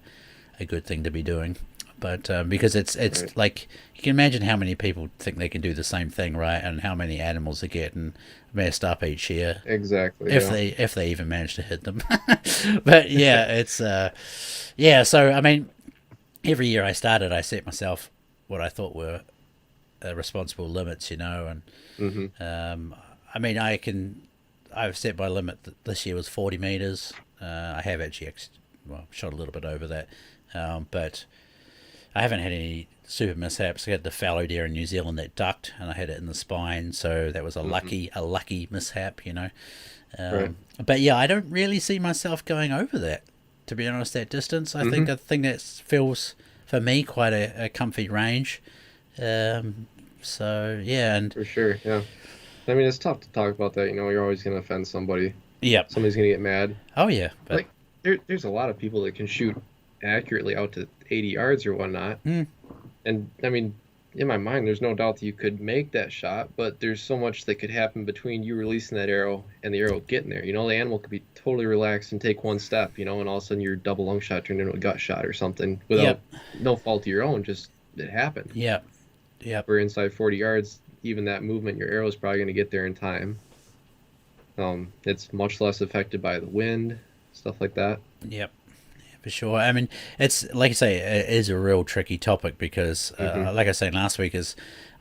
good thing to be doing. But because it's Right. like, you can imagine how many people think they can do the same thing, right? And how many animals are getting messed up each year, Exactly. if they even manage to hit them. But yeah, it's yeah. So I mean, every year I set myself what I thought were responsible limits, and I mean, I've set my limit this year was 40 meters. I have actually shot a little bit over that, but I haven't had any super mishaps. I had the fallow deer in New Zealand that ducked, and I had it in the spine, so that was a lucky mishap, Right. But yeah, I don't really see myself going over that, to be honest. That distance, I think that feels for me quite a comfy range. So yeah, and For sure. Yeah. I mean, it's tough to talk about that. You're always going to offend somebody. yep. Somebody's going to get mad. Oh yeah, but Like, there's a lot of people that can shoot accurately out to 80 yards or whatnot. And I mean, in my mind, there's no doubt that you could make that shot, but there's so much that could happen between you releasing that arrow and the arrow getting there. The animal could be totally relaxed and take one step, and all of a sudden your double lung shot turned into a gut shot or something without no fault of your own. Just it happened. yep. We're inside 40 yards. Even that movement, your arrow is probably going to get there in time. It's much less affected by the wind, stuff like that. Yep, for sure. I mean, it's like I say, it is a real tricky topic because, like I said last week,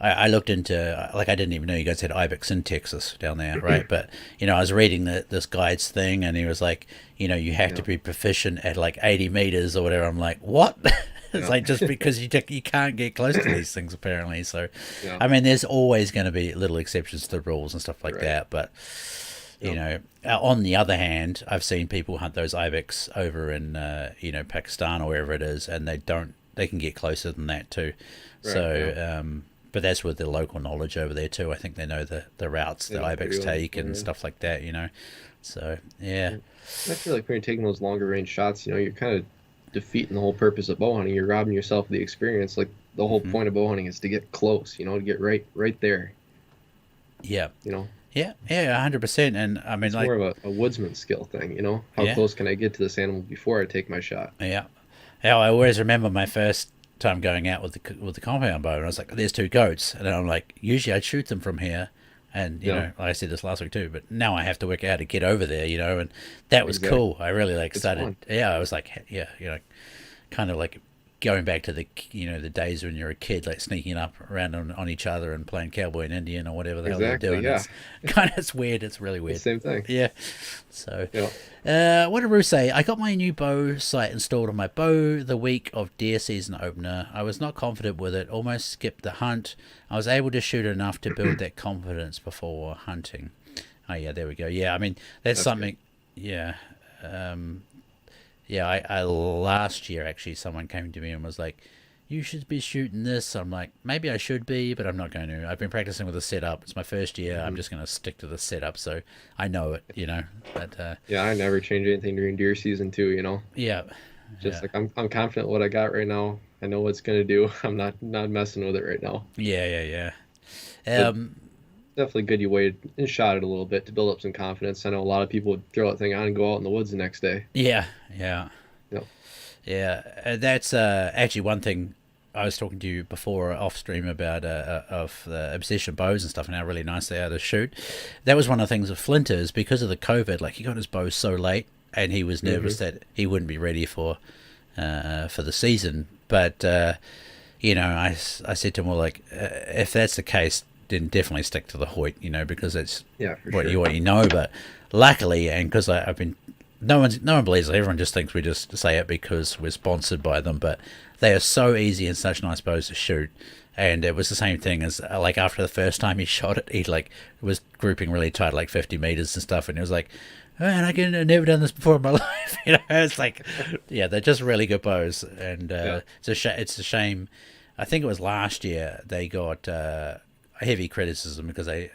I looked into, like, I didn't even know you guys had ibex in Texas down there, right? But I was reading this guide's thing, and he was like, you have to be proficient at like 80 meters or whatever. I'm like, what? It's like, just because you can't get close to these things apparently. So, Yeah. I mean, there's always going to be little exceptions to the rules and stuff like Right. that, but. On the other hand, I've seen people hunt those ibex over in Pakistan or wherever it is, and they can get closer than that too. Right, So but that's with the local knowledge over there too. I think they know the routes They the know ibex pretty well, take and yeah. stuff like that, So yeah. I feel like when you're taking those longer range shots, you're kind of defeating the whole purpose of bow hunting. You're robbing yourself of the experience. Like, the whole point of bow hunting is to get close, to get right there. Yeah. You know, Yeah, 100%. And I mean, it's like, more of a woodsman skill thing. How Yeah. close can I get to this animal before I take my shot? yeah. Yeah, I always remember my first time going out with the compound bow, and I was like, "There's two goats," and I'm like, "Usually I'd shoot them from here." And Yeah. like I said this last week too, but now I have to work out how to get over there, and that was Exactly. cool. I really It's started. fun. Yeah, I was like, yeah, kind of like going back to the days when you're a kid, like sneaking up around on each other and playing cowboy and Indian or whatever the hell they're Exactly. doing. Yeah. It's weird. It's really The weird. same thing. Yeah. So, Yeah. what did Rue say? I got my new bow sight installed on my bow the week of deer season opener. I was not confident with it. Almost skipped the hunt. I was able to shoot enough to build that confidence before hunting. Oh yeah, there we go. Yeah, I mean that's That's something. Yeah. Um, yeah, I last year actually someone came to me and was like, "You should be shooting this." I'm like, maybe I should be, but I'm not going to. I've been practicing with a setup. It's my first year. I'm hmm just going to stick to the setup, so I know it. But Yeah, I never change anything during deer season too, yeah, Just yeah, like I'm confident what I got right now. I know what it's gonna do. I'm not messing with it right now. yeah. But definitely good you waited and shot it a little bit to build up some confidence. I know a lot of people would throw that thing on and go out in the woods the next day. Yeah, yeah, Yep. yeah. That's actually one thing I was talking to you before off stream about of the obsession bows and stuff, and how really nice they are to shoot. That was one of the things with Flinters because of the COVID. Like he got his bow so late, and he was hmm nervous that he wouldn't be ready for the season. But I said to him, well, like if that's the case, then definitely stick to the Hoyt, because it's Yeah, for what sure. you know. But luckily, and because I've been, no one believes it. Everyone just thinks we just say it because we're sponsored by them. But they are so easy and such nice bows to shoot. And it was the same thing as like after the first time he shot it, he like was grouping really tight, like 50 meters and stuff, and he was like, "Man, I've never done this before in my life." It's like, yeah, they're just really good bows, and Yeah. it's a shame. I think it was last year they got heavy criticism because I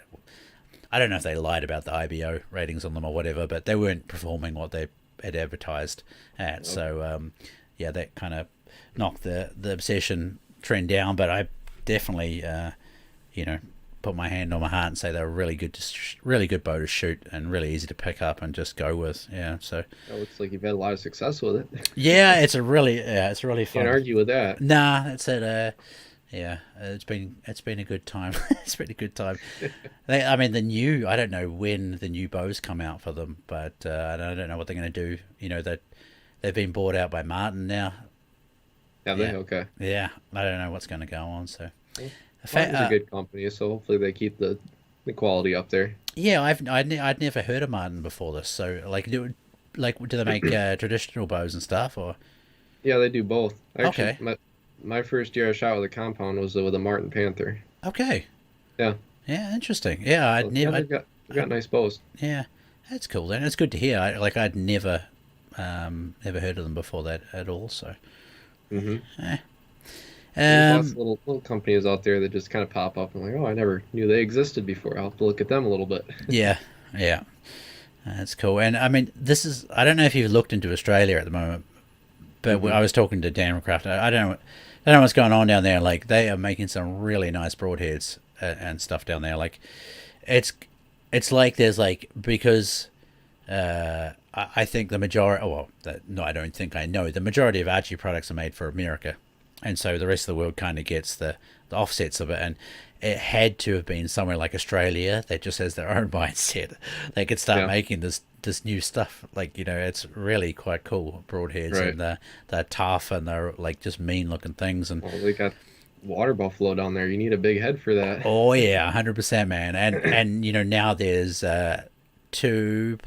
don't know if they lied about the IBO ratings on them or whatever, but they weren't performing what they had advertised at. Okay. So yeah, that kind of knocked the obsession trend down. But I definitely put my hand on my heart and say they're really good really good bow to shoot and really easy to pick up and just go with. Yeah, so It looks like you've had a lot of success with it. yeah, it's really Can't fun. argue with that. Nah, that's it. Yeah, it's been a good time. It's been a good time. I mean, I don't know when the new bows come out for them, but I don't know what they're going to do. That they've been bought out by Martin now. Have Yeah, they? Okay. yeah. I don't know what's going to go on. So, Martin's a good company, so hopefully they keep the quality up there. yeah, I'd never heard of Martin before this. So, do they make traditional bows and stuff, or Yeah, they do both. Actually, okay, my first year I shot with a compound was with a Martin Panther. okay, Yeah. yeah, interesting. Yeah, So, yeah, they've got nice bows. yeah, that's cool. Then it's good to hear. I'd never heard of them before that at all. So, hmm eh. There's lots of um, little companies out there that just kind of pop up and like, oh, I never knew they existed before. I'll have to look at them a little bit. yeah, yeah, that's cool. And I mean, I don't know if you've looked into Australia at the moment, but hmm I was talking to Dan Craft. I don't know what's going on down there. Like they are making some really nice broadheads and stuff down there. Like it's like there's like because I think the majority. Oh, well, no, I don't think I know. The majority of archery products are made for America, and so the rest of the world kind of gets the offsets of it. And it had to have been somewhere like Australia that just has their own mindset. They could start Yeah, making this new stuff. Like it's really quite cool broadheads, right. and they're tough and they're like just mean looking things. And Well, they got water buffalo down there. You need a big head for that. oh yeah, 100%, man. And now there's two,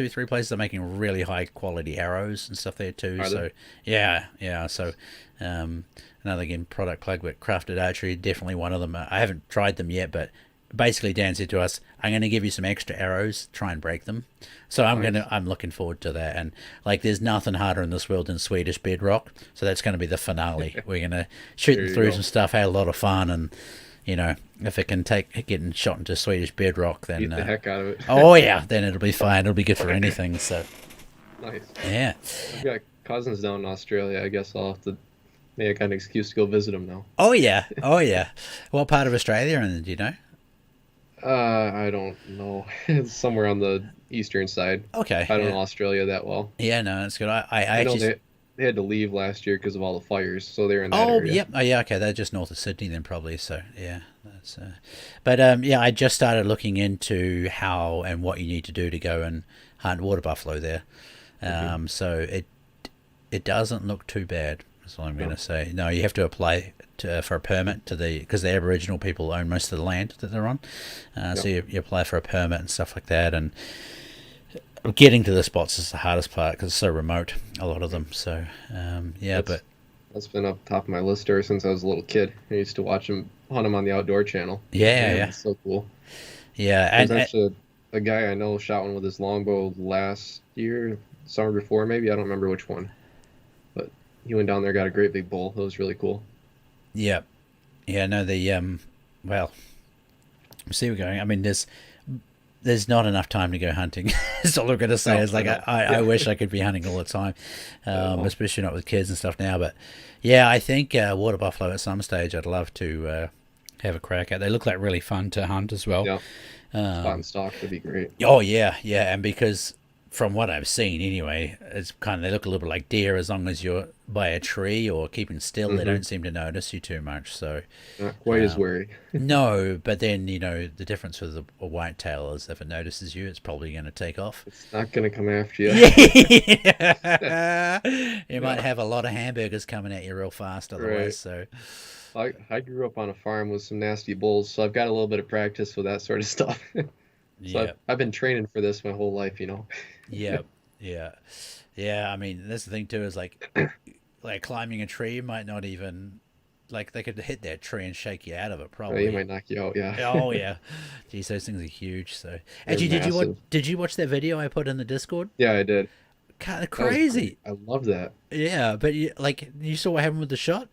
3 places are making really high quality arrows and stuff there too. Are they? So yeah. So um, another again product plug, but Crafted Archery definitely one of them. I haven't tried them yet, but basically Dan said to us, "I'm going to give you some extra arrows, try and break them." So Nice. I'm looking forward to that. And like, there's nothing harder in this world than Swedish bedrock. So that's going to be the finale. We're going to shoot There them you through go. some stuff, had a lot of fun, and if it can take getting shot into Swedish bedrock, then Beat the heck out of it. oh yeah, then it'll be fine. It'll be good for anything. So Nice. yeah. I've got cousins down in Australia. I guess I'll have to make a kind of excuse to go visit them now. Oh yeah. Oh yeah. What part of Australia? And do you know? I don't know. It's somewhere on the eastern side. Okay. I don't Yeah. know Australia that well. Yeah. No, it's good. I I know actually. they had to leave last year because of all the fires, so they're in that Oh, area. yep. Oh, yeah. Okay, they're just north of Sydney then, probably. So, yeah, that's. But yeah, I just started looking into how and what you need to do to go and hunt water buffalo there. Hmm. So it doesn't look too bad. That's all I'm going No. to say. No, you have to apply for a permit because the Aboriginal people own most of the land that they're on. So Yep. you apply for a permit and stuff like that, and getting to the spots is the hardest part because it's so remote. A lot of them. So yeah, but That's that's been up top of my list ever since I was a little kid. I used to watch them hunt them on the outdoor channel. yeah, Man, yeah, it's so cool. yeah, There's and actually a guy I know shot one with his longbow last year, summer before maybe. I don't remember which one, but he went down there, got a great big bull. It was really cool. yeah, yeah. No, the well, see, we're going. I mean, there's not enough time to go hunting. That's all I'm gonna say. No, Is I like know. I Yeah, wish I could be hunting all the time, I know. especially not with kids and stuff now. But yeah, I think water buffalo at some stage I'd love to have a crack at. They look like really fun to hunt as well. Yeah, spot and stock would be great. Oh yeah, yeah, and because from what I've seen anyway, it's kind of they look a little bit like deer as long as you're by a tree or keeping still. They Hmm. don't seem to notice you too much. So Not quite as wary. no, but then the difference with a white tail is if it notices you, it's probably going to take off. It's not gonna come after you. Yeah, you might Yeah, have a lot of hamburgers coming at you real fast right. otherwise. So I grew up on a farm with some nasty bulls, so I've got a little bit of practice with that sort of stuff. So yeah, I've been training for this my whole life, you know. yeah, yeah, yeah. I mean, that's the thing too is like climbing a tree might not even like they could hit that tree and shake you out of it You probably. might knock you out, yeah. Oh yeah, geez, those things are huge. So They're actually, massive. did you watch that video I put in the Discord? Yeah, I did. Kind of That was great. crazy. I love that. Yeah, but you saw what happened with the shot.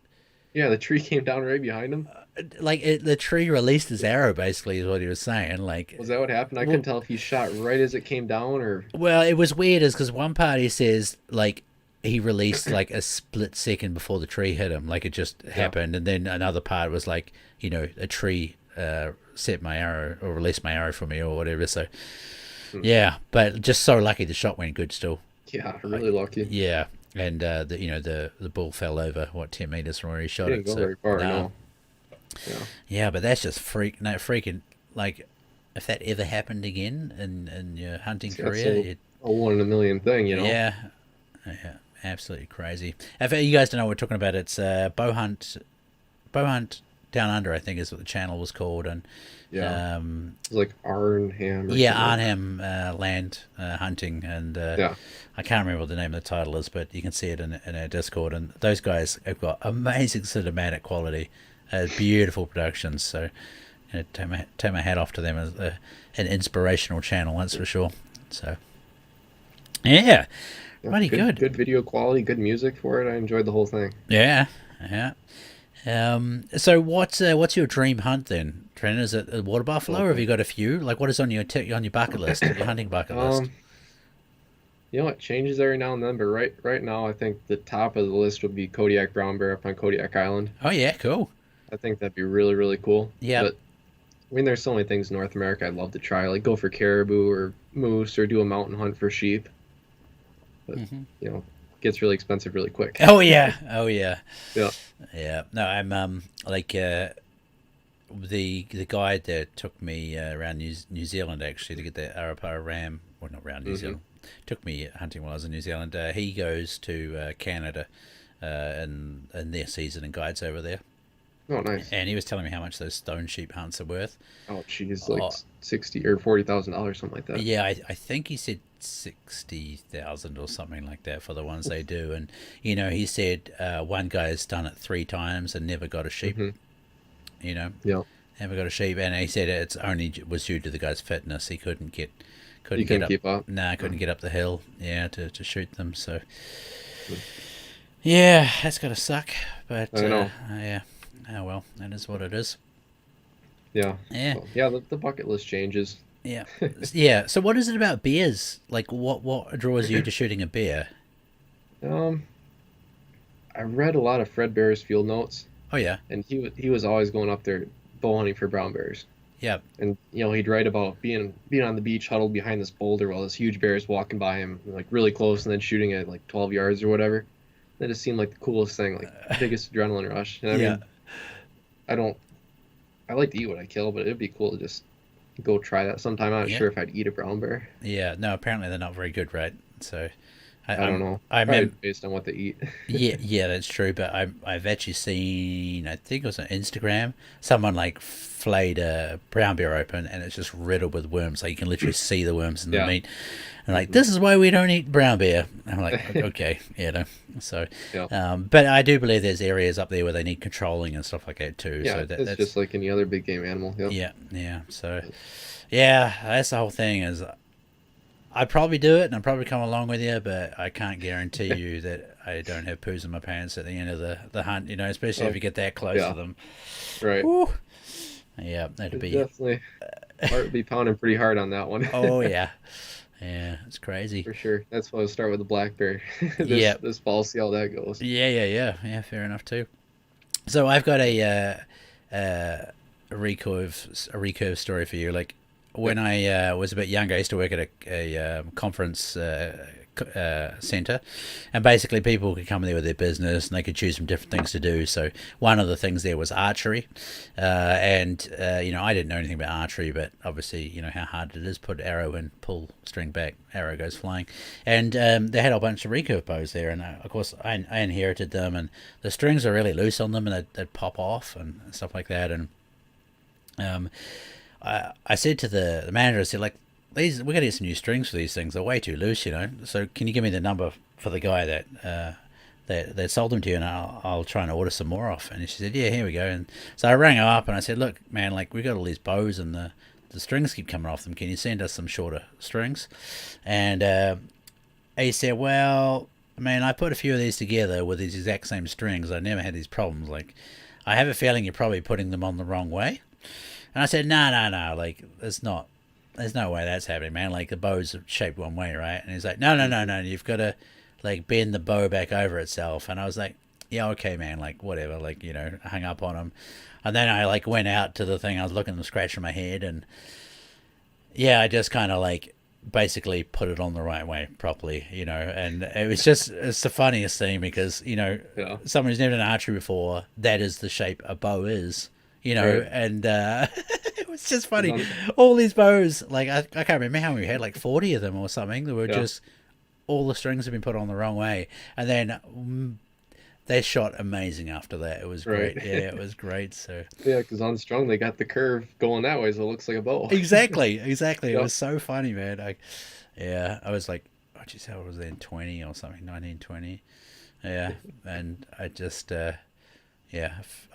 Yeah, the tree came down right behind him. The tree released his arrow. Basically, is what he was saying. Was that what happened? I couldn't tell if he shot right as it came down or. Well, it was weird, is because one part he says like he released like a split second before the tree hit him, like it just Yeah. happened, and then another part was like a tree set my arrow or released my arrow for me or whatever. So Hmm. yeah, but just so lucky the shot went good still. Yeah, really lucky. Yeah, and the bull fell over 10 meters from where he He shot didn't it. go So very far, no, no. Yeah. yeah, but that's just freaking like if that ever happened again in your hunting See, that's career, a one in a million thing, you know. yeah, yeah, absolutely crazy. If you guys don't know what we're talking about, it's bow hunt down under, I think is what the channel was called, and Yeah. um, It's like Arnhem or yeah, something. Arnhem land hunting, and Yeah. I can't remember what the name of the title is, but you can see it in our Discord, and those guys have got amazing cinematic quality, beautiful productions. So take my hat off to them as an inspirational channel, that's for sure. So yeah, Yeah. mighty good. Good video quality, good music for it. I enjoyed the whole thing. Yeah, yeah. So what's your dream hunt then, Trent? Is it a water buffalo, or have Okay. you got a few? Like, what is on your bucket list, your hunting bucket list? Um, you know, it changes every now and then, but right now I think the top of the list would be Kodiak brown bear up on Kodiak Island. Oh yeah, cool. I think that'd be really, really cool. Yeah. But I mean, there's so many things in North America I'd love to try, like go for caribou or moose or do a mountain hunt for sheep. But Hmm. you know, it gets really expensive really quick. Oh yeah, oh yeah, Yeah. yeah. No, I'm like the guide that took me around New Zealand actually to get the Arapara ram. Well, not around New Hmm. Zealand. Took me hunting while I was in New Zealand. He goes to Canada in their season and guides over there. Oh, nice. And he was telling me how much those stone sheep hunts are worth. Oh, geez, like Oh, 60 or $40,000, something like that. yeah, I think he said 60,000 or something like that for the ones they do. And he said one guy's done it 3 times and never got a sheep. Hmm. You know, Yeah. never got a sheep, and he said it's only was due to the guy's fitness. He You couldn't get couldn't up. keep up. Nah, couldn't Mm. get up the hill. Yeah, to shoot them. So Mm. yeah, that's gotta suck. But I know. yeah, oh well, that is what it is. Yeah. Yeah. So, yeah, the bucket list changes. Yeah, yeah. So, what is it about bears? Like, what draws you to shooting a bear? Um, I read a lot of Fred Bear's field notes, Oh yeah, and he was always going up there bow hunting for brown bears. yeah, And he'd write about being on the beach huddled behind this boulder while this huge bear is walking by him like really close and then shooting at like 12 yards or whatever. That just seemed like the coolest thing, like biggest adrenaline rush. And I Yeah. mean, I don't, I like to eat what I kill, but it'd be cool to just go try that sometime. I'm not Yeah. sure if I'd eat a brown bear. Yeah. No, apparently they're not very good, right? So I don't know. I Probably remember. based on what they eat. Yeah, yeah, that's true. But I've actually seen, I think it was on Instagram, someone like flayed a brown bear open, and it's just riddled with worms. Like you can literally see the worms in the Yeah. meat. And like, Hmm. this is why we don't eat brown bear. I'm like, okay, you know. So, Yeah. but I do believe there's areas up there where they need controlling and stuff like that too. Yeah. So It's that's just like any other big game animal. Yep. yeah, yeah. So yeah, that's the whole thing. Is I'd probably do it and I'd probably come along with you, but I can't guarantee you that I don't have poos in my pants at the end of the hunt, you know, especially if Oh, you get that close yeah. to them. Right. Woo. Yeah, that'd It be, definitely heart would be pounding pretty hard on that one. oh, yeah. Yeah, it's crazy. For sure. That's why I'll start with the black bear Yeah, this fall, see how that goes. yeah, fair enough too. So I've got a recurve story for you. Like Yep. when I was a bit younger, I used to work at a conference center, and basically people could come there with their business and they could choose some different things to do. So one of the things there was archery, and you know, I didn't know anything about archery, but obviously you know how hard it is. Put arrow in, pull string back, arrow goes flying, and they had a bunch of recurve bows there, and of course I inherited them, and the strings are really loose on them, and they'd pop off and stuff like that, and um, I said to the manager, I said, like, these we're gonna get some new strings for these things. They're way too loose, you know. So can you give me the number for the guy that sold them to you, and I'll try and order some more off. And she said, yeah, here we go. And so I rang her up and I said, look, man, like we got all these bows and the strings keep coming off them. Can you send us some shorter strings? And he said, well, man, I put a few of these together with these exact same strings. I never had these problems. Like, I have a feeling you're probably putting them on the wrong way. And I said, no, like, there's no way that's happening, man. Like, the bow's shaped one way, right? And he's like, no, you've got to, like, bend the bow back over itself. And I was like, yeah, okay, man, like, whatever. Like, you know, I hung up on him. And then I, like, went out to the thing. I was looking and scratching my head. And, yeah, I just kind of, like, basically put it on the right way properly, you know. And it's the funniest thing because, you know, Yeah. someone who's never done archery before, that is the shape a bow is, you know. Right. And it was just funny. On- All these bows, like, I can't remember how many we had, like 40 of them or something. They were Yeah. just, all the strings had been put on the wrong way. And then they shot amazing after that. It was Right. great. Yeah, it was great. So Yeah, because on strung they got the curve going that way, so it looks like a bow. exactly. It Yep. was so funny, man. I was like, oh, geez, how old was I then? 20 or something, 19, 20. Yeah, and I just, yeah.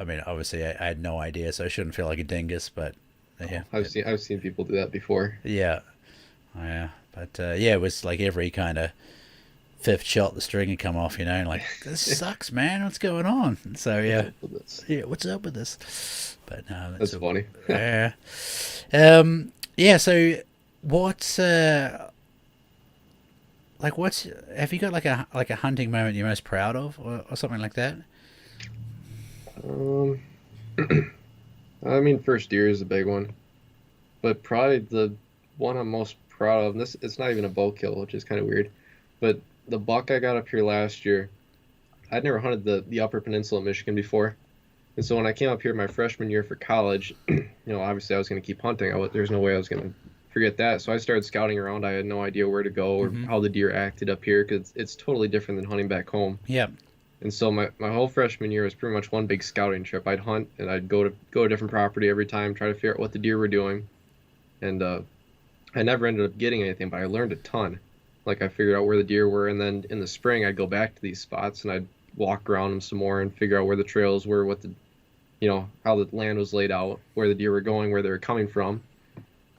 I mean, obviously, I had no idea, so I shouldn't feel like a dingus. But yeah, I've seen people do that before. yeah, yeah. But yeah, it was like every kind of fifth shot, the string had come off. You know, and like this sucks, man. What's going on? So yeah, With this. yeah. What's up with this? But no, That's funny. yeah. Yeah. So what's like what's have you got like a hunting moment you're most proud of or something like that? Um, I mean, first deer is a big one, but probably the one I'm most proud of, and this it's not even a bow kill, which is kind of weird, but the buck I got up here last year, I'd never hunted the Upper Peninsula of Michigan before, and so when I came up here my freshman year for college, you know, obviously I was going to keep hunting. There's no way I was going to forget that, so I started scouting around. I had no idea where to go or how the deer acted up here because it's totally different than hunting back home. Yeah. And so my whole freshman year was pretty much one big scouting trip. I'd hunt and I'd go to a different property every time, try to figure out what the deer were doing. And I never ended up getting anything, but I learned a ton. Like I figured out where the deer were, and then in the spring I'd go back to these spots and I'd walk around them some more and figure out where the trails were, what the, you know, how the land was laid out, where the deer were going, where they were coming from.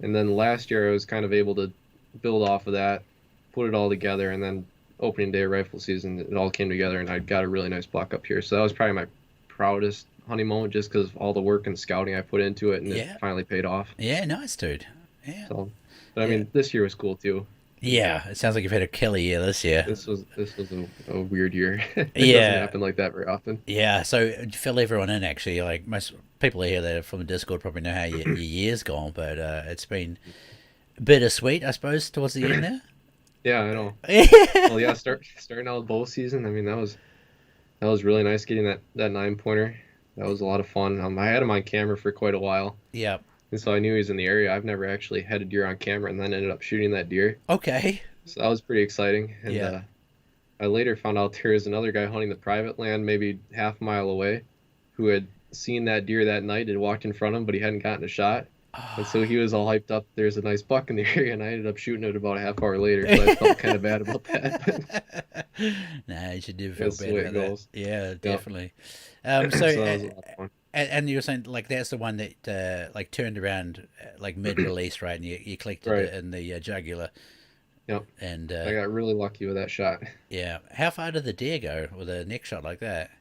And then last year I was kind of able to build off of that, put it all together, and then opening day of rifle season, it all came together, and I got a really nice buck up here. So that was probably my proudest hunting moment, just because of all the work and scouting I put into it, and Yeah. it finally paid off. Yeah, nice, dude. Yeah. So, but I mean, this year was cool too. Yeah, it sounds like you've had a killer year this year. This was a weird year. It Yeah. doesn't happen like that very often. Yeah, so to fill everyone in, actually, like most people here that are from the Discord probably know how your year's gone, but it's been bittersweet, I suppose, towards the end there. Yeah, I know. Yeah. Well, yeah, starting out with bow season. I mean, that was That was really nice getting that 9-pointer. That was a lot of fun. I had him on camera for quite a while, Yeah. and so I knew he was in the area. I've never actually had a deer on camera, and then ended up shooting that deer. Okay. So that was pretty exciting. And Yeah. I later found out there was another guy hunting the private land, maybe half a mile away, who had seen that deer that night and walked in front of him, but he hadn't gotten a shot. And so he was all hyped up. There's a nice buck in the area, and I ended up shooting it about a half hour later. So I felt kind of bad about that. Nah, you should do feel That's the bad way it about that. goes. Yeah, Yep. definitely. So So, that was a lot of fun. and you were saying like that's the one that like turned around like mid-release, right? And you collected Right. it in the jugular. Yep. And I got really lucky with that shot. yeah, how far did the deer go with a neck shot like that?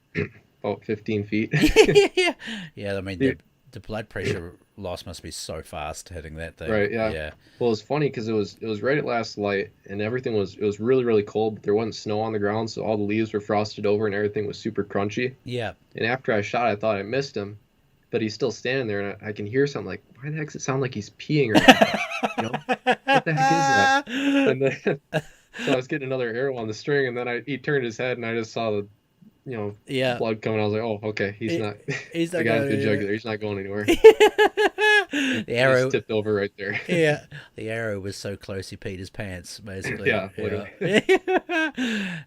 About 15 feet. Yeah, yeah. I mean, Dude. the blood pressure loss must be so fast hitting that thing. Right, yeah. Yeah. Well, it's funny because it was right at last light, and everything was really really cold, but there wasn't snow on the ground, so all the leaves were frosted over, and everything was super crunchy. Yeah. And after I shot, I thought I missed him, but he's still standing there, and I can hear something like, "Why the heck does it sound like he's peeing?" Or you know, what the heck is that? And then so I was getting another arrow on the string, and then he turned his head, and I just saw the Yeah. blood coming. I was like, "Oh, okay, he's He- not." he's I not got going into the anywhere. jugular. He's not going anywhere. The He arrow. just tipped over right there. Yeah, the arrow was so close he peed his pants, basically. Yeah, literally.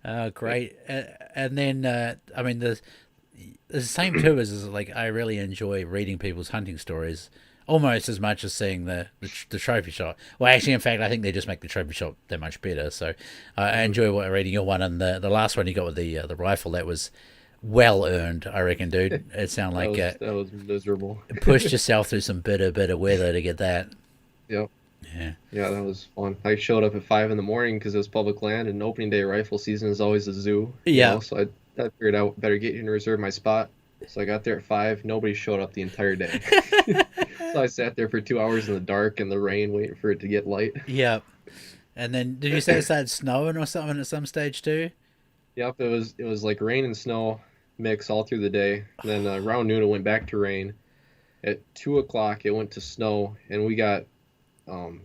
Oh, great. And then, I mean, the same too is like I really enjoy reading people's hunting stories almost as much as seeing the trophy shot. Well, actually, in fact, I think they just make the trophy shot that much better. So I enjoy reading your one, and the last one you got with the rifle, that was well earned, I reckon, dude. It sounded like That was miserable. pushed yourself through some bitter weather to get that. Yep. Yeah. Yeah, that was fun. I showed up at 5 in the morning because it was public land, and opening day rifle season is always a zoo. Yeah. So I figured I better get in and reserve my spot. So I got there at 5. Nobody showed up the entire day. So I sat there for 2 hours in the dark and the rain, waiting for it to get light. Yeah. And then did you say it started snowing or something at some stage too? Yep, it was like rain and snow mix all through the day. And then around noon it went back to rain. At 2 o'clock it went to snow, and we got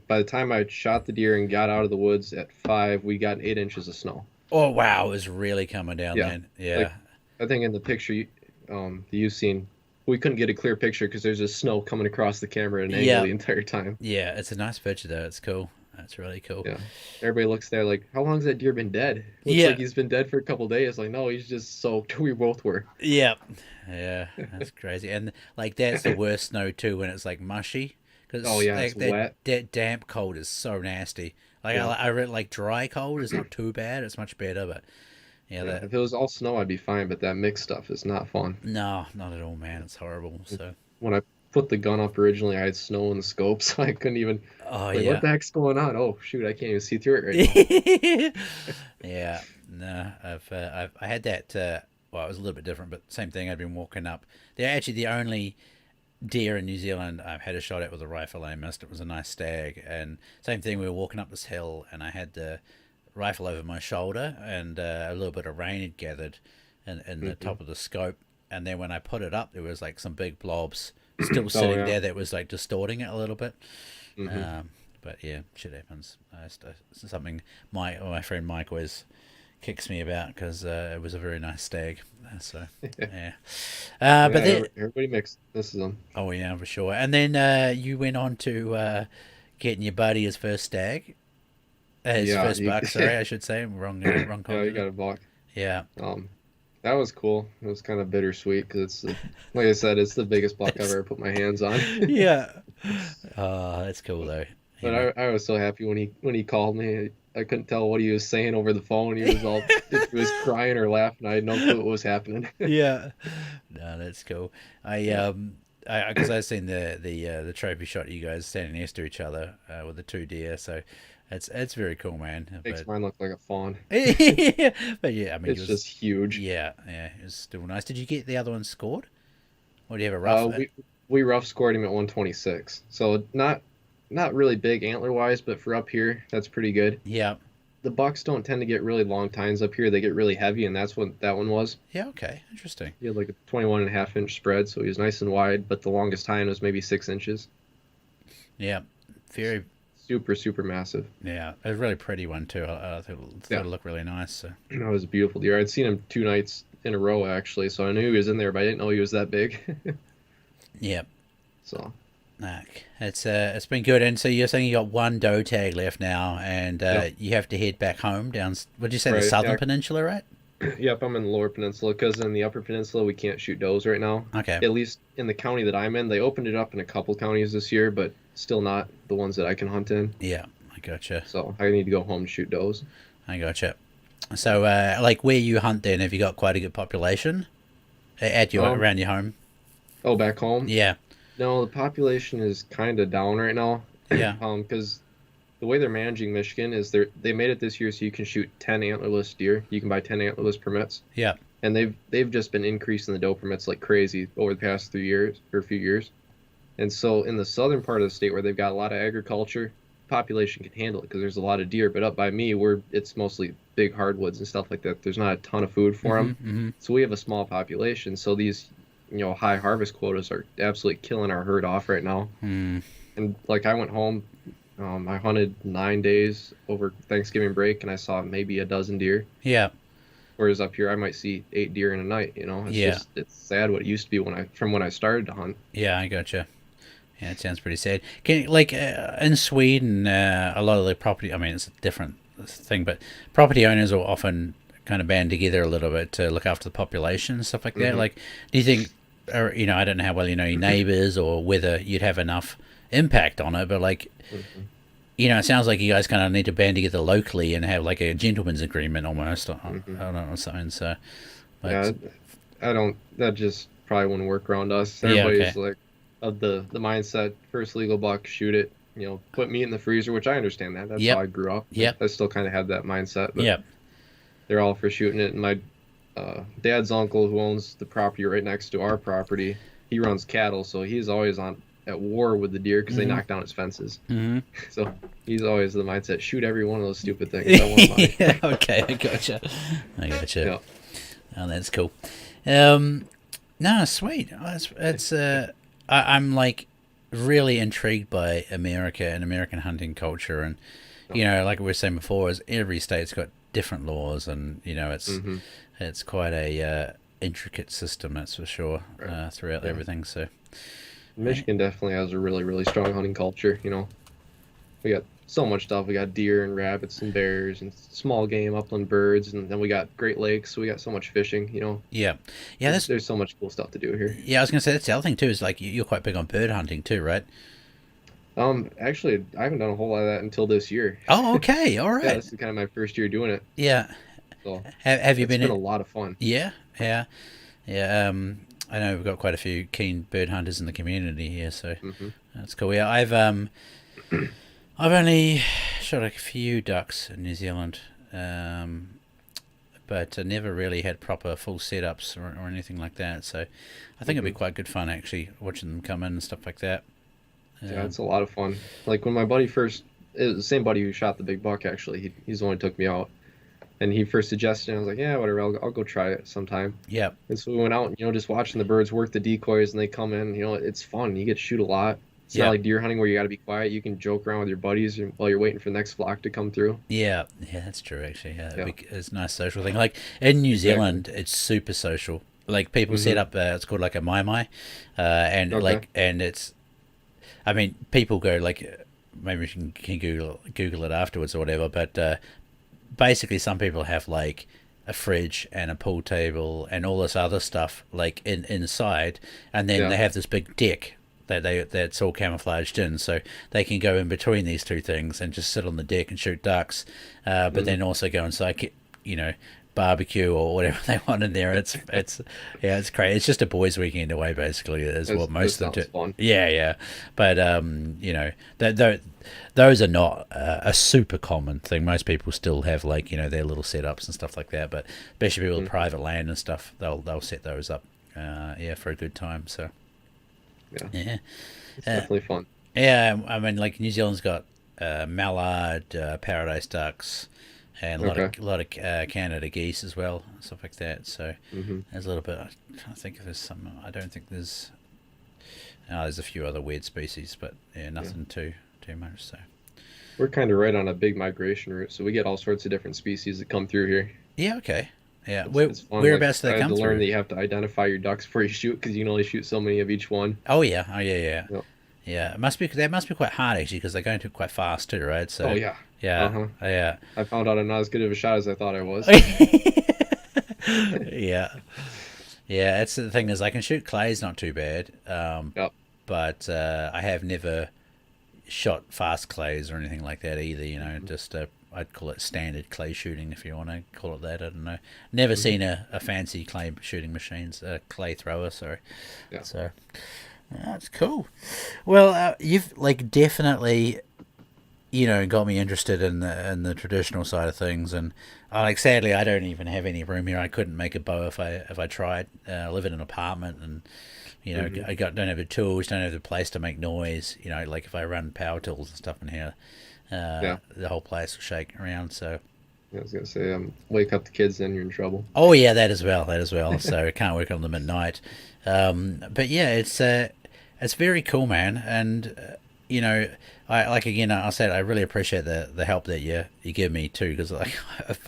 by the time I shot the deer and got out of the woods at 5, we got 8 inches of snow. Oh wow, it was really coming down Yeah. then. Yeah. Like, I think in the picture that you've seen, we couldn't get a clear picture because there's just snow coming across the camera at an angle Yeah. the entire time. Yeah, it's a nice picture though. It's cool. That's really cool. Yeah. Everybody looks there like, how long has that deer been dead? Looks Yeah. like he's been dead for a couple days. Like, no, he's just soaked. We both were. Yeah. Yeah, that's crazy. And like that's the worst snow too when it's like mushy. Cause Oh, yeah, like, it's that, wet. that damp cold is so nasty. Like Yeah. I read like dry cold is not too bad. It's much better, but yeah, Yeah, that if it was all snow, I'd be fine, but that mixed stuff is not fun. no, not at all, man. It's horrible. So When I put the gun up originally, I had snow in the scope, so I couldn't even, oh like, yeah. what the heck's going on? Oh, shoot, I can't even see through it right now. Yeah, no, I had that. Well, it was a little bit different, but same thing. I'd been walking up. They're actually the only deer in New Zealand I've had a shot at with a rifle. I missed. It was a nice stag, and same thing. We were walking up this hill, and I had the rifle over my shoulder, and a little bit of rain had gathered in the top of the scope. And then when I put it up, there was like some big blobs still sitting yeah. there that was like distorting it a little bit. Mhm. But yeah, shit happens. It's something my friend Mike always kicks me about because it was a very nice stag. So yeah, but Yeah, then everybody misses them. oh yeah, for sure. And then you went on to getting your buddy his first stag, his Yeah, first buck. Sorry, I should say wrong. Wrong Yeah, you continent. got a buck. Yeah, That was cool. It was kind of bittersweet because like I said, it's the biggest buck I've ever put my hands on. yeah. Oh, that's cool though. But Yeah. I was so happy when he called me. I couldn't tell what he was saying over the phone. He was all if he was crying or laughing. I had no clue what was happening. Yeah, no, that's cool. Because I seen the trophy shot of you guys standing next to each other with the two deer, so it's very cool, man. Makes mine look like a fawn. But yeah, I mean, It's just huge. yeah, it was still nice. Did you get the other one scored, or do you have a rough? We rough scored him at 126. So not really big antler wise, but for up here, that's pretty good. Yeah, The bucks don't tend to get really long tines up here. They get really heavy, and that's what that one was. yeah, okay, interesting. He had like a 21.5 inch spread, so he was nice and wide, but the longest tine was maybe 6 inches. Yeah, very. Super, super massive. Yeah, a really pretty one too. I thought Yeah. it looked really nice. So. That was a beautiful deer. I'd seen him 2 nights in a row actually, so I knew he was in there, but I didn't know he was that big. Yep. So It's been good. And so you're saying you got one doe tag left now, and Yep. you have to head back home down. Would you say the Right, southern yeah. peninsula, right? Yep, I'm in the Lower Peninsula because in the Upper Peninsula we can't shoot does right now. Okay. At least in the county that I'm in, they opened it up in a couple counties this year, but still not the ones that I can hunt in. Yeah, I gotcha. So I need to go home to shoot does. I gotcha. So, like where you hunt, then have you got quite a good population at your around your home? Oh, back home? Yeah. No, the population is kind of down right now. Yeah. Because the way they're managing Michigan is they made it this year so you can shoot 10 antlerless deer. You can buy 10 antlerless permits. Yeah. And they've just been increasing the doe permits like crazy over the past 3 years or a few years. And so in the southern part of the state where they've got a lot of agriculture, population can handle it because there's a lot of deer. But up by me, it's mostly big hardwoods and stuff like that. There's not a ton of food for them. Mm-hmm. So we have a small population. So these, high harvest quotas are absolutely killing our herd off right now. Mm. And like I went home, I hunted 9 days over Thanksgiving break, and I saw maybe a dozen deer. Yeah. Whereas up here, I might see 8 deer in a night. It's sad what it used to be from when I started to hunt. Yeah, I gotcha. Yeah, it sounds pretty sad. In Sweden, a lot of the property, I mean, it's a different thing, but property owners will often kind of band together a little bit to look after the population and stuff like that. Mhm. Like, do you think, or, I don't know how well you know your neighbors or whether you'd have enough impact on it, but like, it sounds like you guys kind of need to band together locally and have like a gentleman's agreement almost. I don't know, something. So, but, Yeah, I don't. That just probably wouldn't work around us. Yeah, Everybody's okay. like of the mindset: first legal buck, shoot it. Put meat in the freezer, which I understand that. That's Yep. how I grew up. Yep. I still kind of have that mindset. But yeah, they're all for shooting it. And my dad's uncle, who owns the property right next to our property, he runs cattle, so he's always at war with the deer because they knock down his fences. mm-hmm. So he's always the mindset: shoot every one of those stupid things. I want mine. Yeah, okay, I gotcha. Yeah. Oh, that's cool. No, sweet. I'm like really intrigued by America and American hunting culture, and like we were saying before, is every state's got different laws, and it's quite a intricate system, that's for sure, throughout everything. So Michigan definitely has a really, really strong hunting culture. We got so much stuff. We got deer and rabbits and bears and small game, upland birds, and then we got Great Lakes. So we got so much fishing. yeah, there's so much cool stuff to do here. yeah. I was gonna say that's the other thing too. Is like you're quite big on bird hunting too, right? Actually, I haven't done a whole lot of that until this year. Oh, okay, all right. Yeah, this is kind of my first year doing it. Yeah. So Have you it's been been a lot of fun. Yeah, yeah, yeah. I know we've got quite a few keen bird hunters in the community here, so that's cool. Yeah, I've only shot a few ducks in New Zealand, but I never really had proper full setups or anything like that. So I think it'd be quite good fun actually watching them come in and stuff like that. Yeah, it's a lot of fun. Like when my buddy it was the same buddy who shot the big buck actually. He's the one who took me out. And he first suggested, and I was like, yeah, whatever, I'll go try it sometime. Yeah. And so we went out, and, just watching the birds work the decoys, and they come in, it's fun. You get to shoot a lot. It's not like deer hunting where you got to be quiet. You can joke around with your buddies while you're waiting for the next flock to come through. Yeah, that's true actually. Yeah. It's a nice social thing. Like in New Zealand, it's super social. Like people set up, it's called like a mai, and and it's, I mean, people go like, maybe we can Google it afterwards or whatever, but basically some people have like a fridge and a pool table and all this other stuff like inside, and then they have this big deck that's all camouflaged in, so they can go in between these two things and just sit on the deck and shoot ducks, but then also go inside, barbecue or whatever they want in there. It's great. It's just a boys' weekend away basically. Is what most of them do. Fun. Yeah, but those are not a super common thing. Most people still have like their little setups and stuff like that. But especially people with private land and stuff, they'll set those up. For a good time. So yeah, it's definitely fun. Yeah, I mean, like New Zealand's got mallard, paradise ducks, and a lot of Canada geese as well, stuff like that. So there's a little bit. I'm trying to think if there's some. I don't think there's. There's a few other weird species, but nothing too much. So we're kind of right on a big migration route, so we get all sorts of different species that come through here. yeah, okay. Yeah. It's fun. Like Whereabouts do I they had come to learn through? that you have to identify your ducks before you shoot because you can only shoot so many of each one. Oh yeah. Oh yeah. Yeah. Yep. Yeah. It must be. That must be quite hard actually because they're going to quite fast too, right? Oh So, yeah. yeah. Uh-huh. Yeah. I found out I'm not as good of a shot as I thought I was. Yeah. Yeah. That's the thing is I can shoot clays not too bad, Yep. but I have never shot fast clays or anything like that either. Just I'd call it standard clay shooting if you want to call it that. I don't know. Never seen a fancy clay shooting machines, clay thrower. Sorry. Yeah. So that's cool. Well, you've like definitely got me interested in the traditional side of things, and like sadly I don't even have any room here. I couldn't make a bow if I tried. I live in an apartment, and don't have the tools, don't have the place to make noise. Like if I run power tools and stuff in here, Yeah. the whole place will shake around. So I was gonna say, wake up the kids, then you're in trouble. oh yeah, that as well. So I can't work on them at night. But yeah, it's very cool, man. And I like again. I said I really appreciate the help that you give me too, because like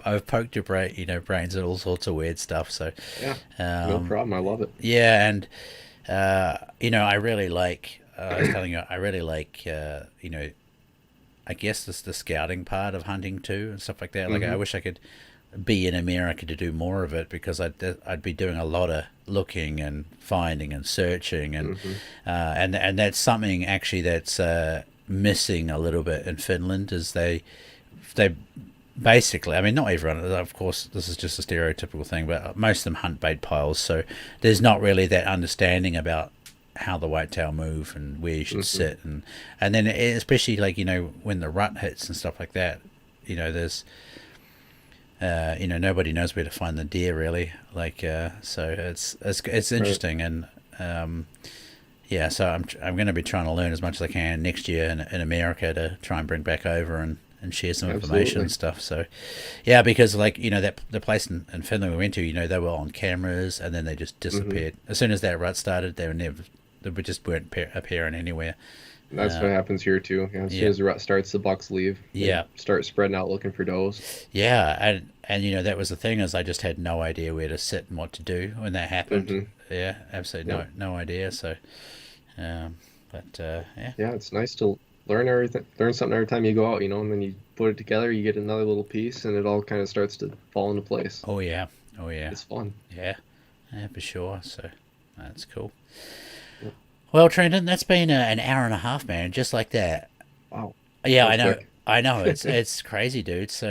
I've poked your brains at all sorts of weird stuff. So Yeah. No problem. I love it. yeah, and I really like. I was telling you, I really like. I guess this the scouting part of hunting too and stuff like that. Like I wish I could be in America to do more of it, because I'd be doing a lot of looking and finding and searching and that's something actually that's missing a little bit in Finland. Is they basically, I mean, not everyone, of course this is just a stereotypical thing, but most of them hunt bait piles, so there's not really that understanding about how the whitetail move and where you should sit, and then especially like when the rut hits and stuff like that, there's nobody knows where to find the deer really, like so it's interesting. And yeah, so I'm going to be trying to learn as much as I can next year in America to try and bring back over and share some information and stuff. So yeah, because like that the place in Finland we went to, they were on cameras and then they just disappeared as soon as that rut started. They just weren't appearing anywhere. That's what happens here too. As soon as the rut starts, the bucks leave. They start spreading out looking for does. Yeah, and that was the thing, is I just had no idea where to sit and what to do when that happened. Yeah, absolutely no idea. So, yeah. Yeah, it's nice to learn something every time you go out, and then you put it together, you get another little piece, and it all kind of starts to fall into place. Oh yeah. It's fun. Yeah, for sure. So that's cool. Well, Trenton, that's been an hour and a half, man, just like that. Wow. Yeah, Quick. I know. It's crazy, dude. So,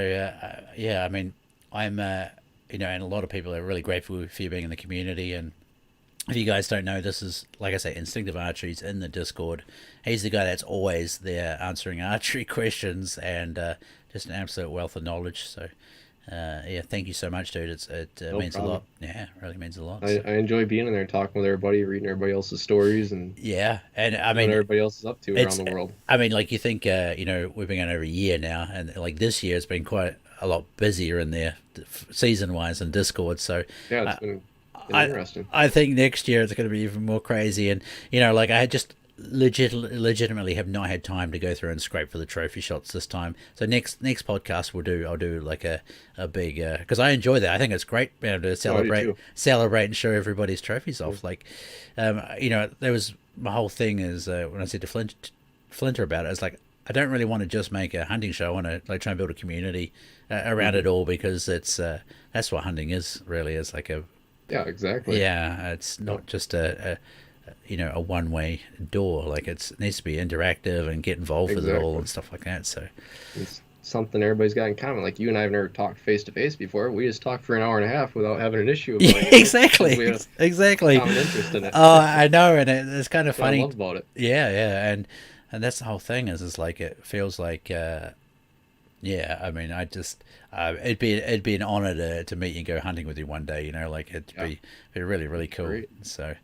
yeah, I mean, I'm, and a lot of people are really grateful for you being in the community. And if you guys don't know, this is, like I say, Instinctive Archery's in the Discord. He's the guy that's always there answering archery questions, and just an absolute wealth of knowledge. So, yeah, thank you so much, dude. It means problem. a lot. Yeah, it really means a lot. I enjoy being in there, talking with everybody, reading everybody else's stories, and yeah, and I what mean, everybody else is up to around the world. I mean, like you think, we've been going over a year now, and like this year has been quite a lot busier in there, season-wise, in Discord. So Yeah, it's been interesting. I think next year it's going to be even more crazy, and like I had just legitimately have not had time to go through and scrape for the trophy shots this time. So next podcast I'll do like a big, because I enjoy that. I think it's great to celebrate and show everybody's trophies off. Like, there was my whole thing is when I said to Flinter about it, it's like I don't really want to just make a hunting show. I want to like try and build a community around it all, because it's that's what hunting is really, is like a exactly. Yeah, it's not just a one-way door. Like it needs to be interactive and get involved with it all and stuff like that. So it's something everybody's got in common. Like you and I have never talked face to face before. We just talked for an hour and a half without having an issue about it. Exactly. We have Exactly. common interest in it. Oh, I know, and it's kind of That's what funny. I love about it. Yeah, and that's the whole thing. Is like it feels like. Yeah, I mean, I just it'd be an honor to meet you and go hunting with you one day. Like it'd be really really cool. Great. So.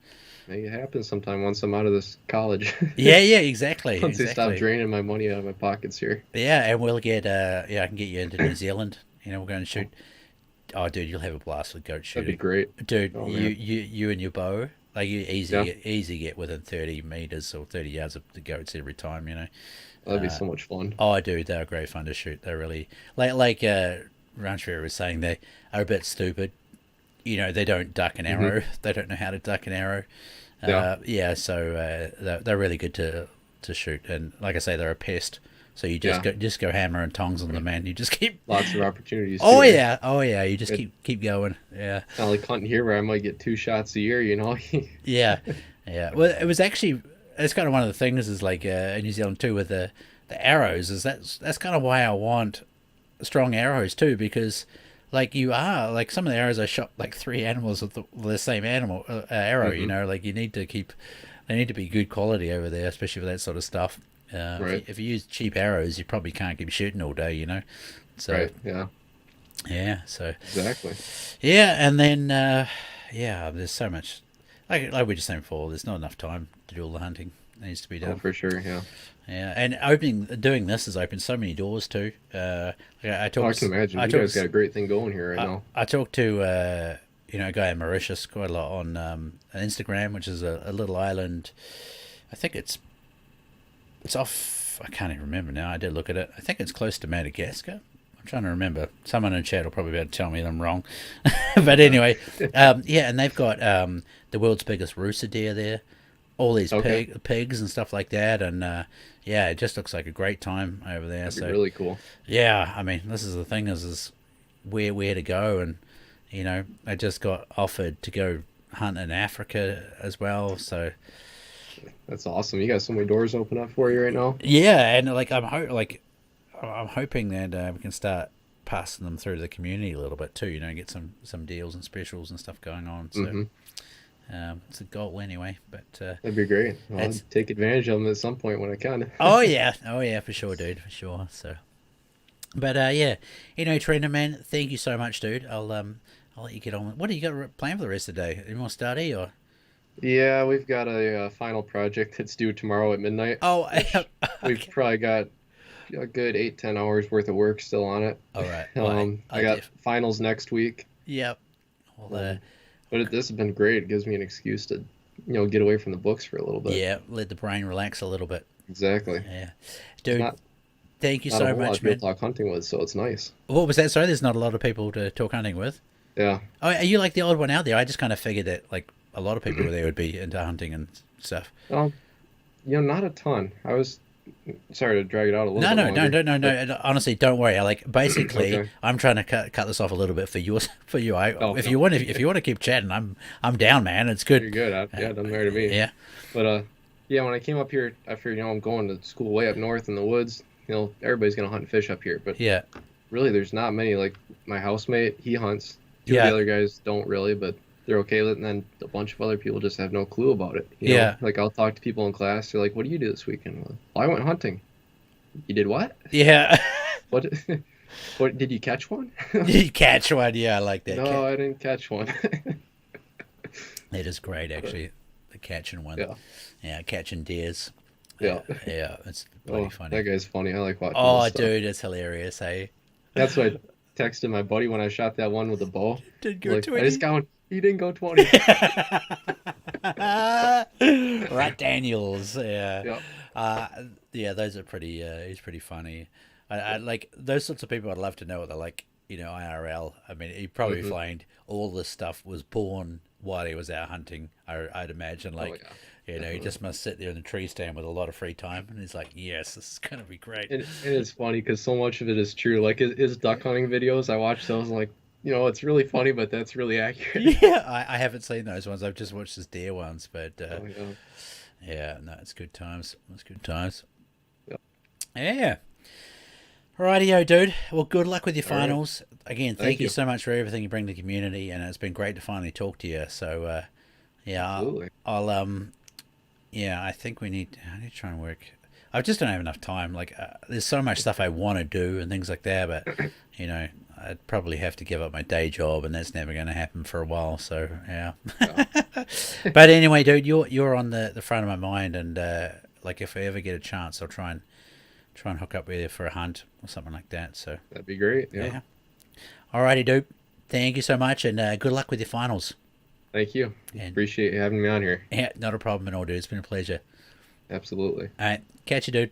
Make it happen sometime once I'm out of this college. Yeah, exactly. Once they stop draining my money out of my pockets here. Yeah, and we'll get I can get you into New Zealand. We're going to shoot. Oh, dude, you'll have a blast with goat shooting. That'd be great. Dude, Oh, you and your bow, like you easy get within 30 meters or 30 yards of the goats every time. That'd be so much fun. Oh, dude, they're great fun to shoot. They're really like Ranchero was saying, they are a bit stupid. you know, they don't duck an arrow. They don't know how to duck an arrow. So they're really good to shoot, and like I say, they're a pest. So you just go hammer and tongs on them, man. You just keep lots of opportunities. Oh yeah. You just keep going. Yeah. Not like hunting here where I might get 2 shots a year. You know. Yeah. Well, it was actually it's kind of one of the things is like in New Zealand too with the arrows is that's kind of why I want strong arrows too, because like like some of the arrows I shot like 3 animals with the same animal arrow. You know, like they need to be good quality over there, especially for that sort of stuff. Right. If you use cheap arrows, you probably can't keep shooting all day, you know. So right. Yeah. Yeah. So exactly. Yeah, and then there's so much like we were just saying before. There's not enough time to do all the hunting that needs to be done. Oh, for sure. Yeah. Yeah, and doing this has opened so many doors too. I can imagine. You guys got a great thing going here right now. I talked to a guy in Mauritius quite a lot on Instagram, which is a little island. I think it's off. I can't even remember now. I did look at it. I think it's close to Madagascar. I'm trying to remember. Someone in chat will probably be able to tell me I'm wrong. But anyway, and they've got the world's biggest rooster deer there. All these pigs and stuff like that, and it just looks like a great time over there. That'd be really cool. Yeah, I mean, this is the thing is where to go, and I just got offered to go hunt in Africa as well, so that's awesome. You got so many doors open up for you right now. Yeah, and like I'm hoping that we can start passing them through to the community a little bit too. Get some deals and specials and stuff going on. So. It's a goal anyway, but that'd be great. I'll take advantage of them at some point when I can. oh yeah, for sure, dude, for sure. So, but Trenton, man, thank you so much, dude. I'll let you get on. What do you got planned for the rest of the day? Any more study or? Yeah, we've got a final project that's due tomorrow at midnight. Oh, we've probably got a good 8-10 hours worth of work still on it. All right. I got finals next week. Yep. Well, But this has been great. It gives me an excuse to, get away from the books for a little bit. Yeah, let the brain relax a little bit. Exactly. Yeah, dude. Thank you so much, man. Talk hunting with, so it's nice. What was that? Sorry, there's not a lot of people to talk hunting with. Yeah. Oh, are you like the odd one out there? I just kind of figured that like a lot of people there would be into hunting and stuff. Not a ton. I was sorry to drag it out a little bit. No. Honestly, don't worry. Basically, I'm trying to cut this off a little bit for you. If you want to keep chatting, I'm down, man. It's good. You're good. It doesn't matter to me. Yeah. But when I came up here, I figured I'm going to school way up north in the woods. Everybody's gonna hunt and fish up here, but yeah, really, there's not many. Like my housemate, he hunts. Two of the other guys don't really, but they're okay with it, and then a bunch of other people just have no clue about it. You know? Like I'll talk to people in class, they're like, "What do you do this weekend?" Well, I went hunting. You did what? Yeah. What did you catch one? Did you catch one? Yeah, I like that. No, I didn't catch one. It is great, actually, the catching one. Yeah, catching deers. Yeah. Yeah, it's pretty funny. That guy's funny. I like watching Oh, dude, it's hilarious, hey? That's why I texted my buddy when I shot that one with the bow. Didn't go 20. I just got one. He didn't go 20. Rat Daniels, yeah. Yep. Those are pretty. He's pretty funny. I like those sorts of people. I'd love to know what they're like. IRL. I mean, he probably find all this stuff was born while he was out hunting. I'd imagine, he just must sit there in the tree stand with a lot of free time, and he's like, "Yes, this is gonna be great." And it's funny because so much of it is true. Like his duck hunting videos, I watch those. Like, it's really funny, but that's really accurate. Yeah, I haven't seen those ones. I've just watched his deer ones, but yeah, no, it's good times. It's good times. Yeah. Rightio, dude. Well, good luck with your finals. Right. Again, thank you so much for everything you bring to the community, and it's been great to finally talk to you. So, I'll I think I need to try and work. I just don't have enough time. There's so much stuff I want to do and things like that, but I'd probably have to give up my day job, and that's never going to happen for a while. So yeah. But anyway, dude, you're on the front of my mind, and if I ever get a chance, I'll try and hook up with you for a hunt or something like that. So that'd be great. Yeah. Alrighty, dude. Thank you so much, and good luck with your finals. Thank you. Appreciate you having me on here. Yeah, not a problem at all, dude. It's been a pleasure. Absolutely. All right. Catch you, dude.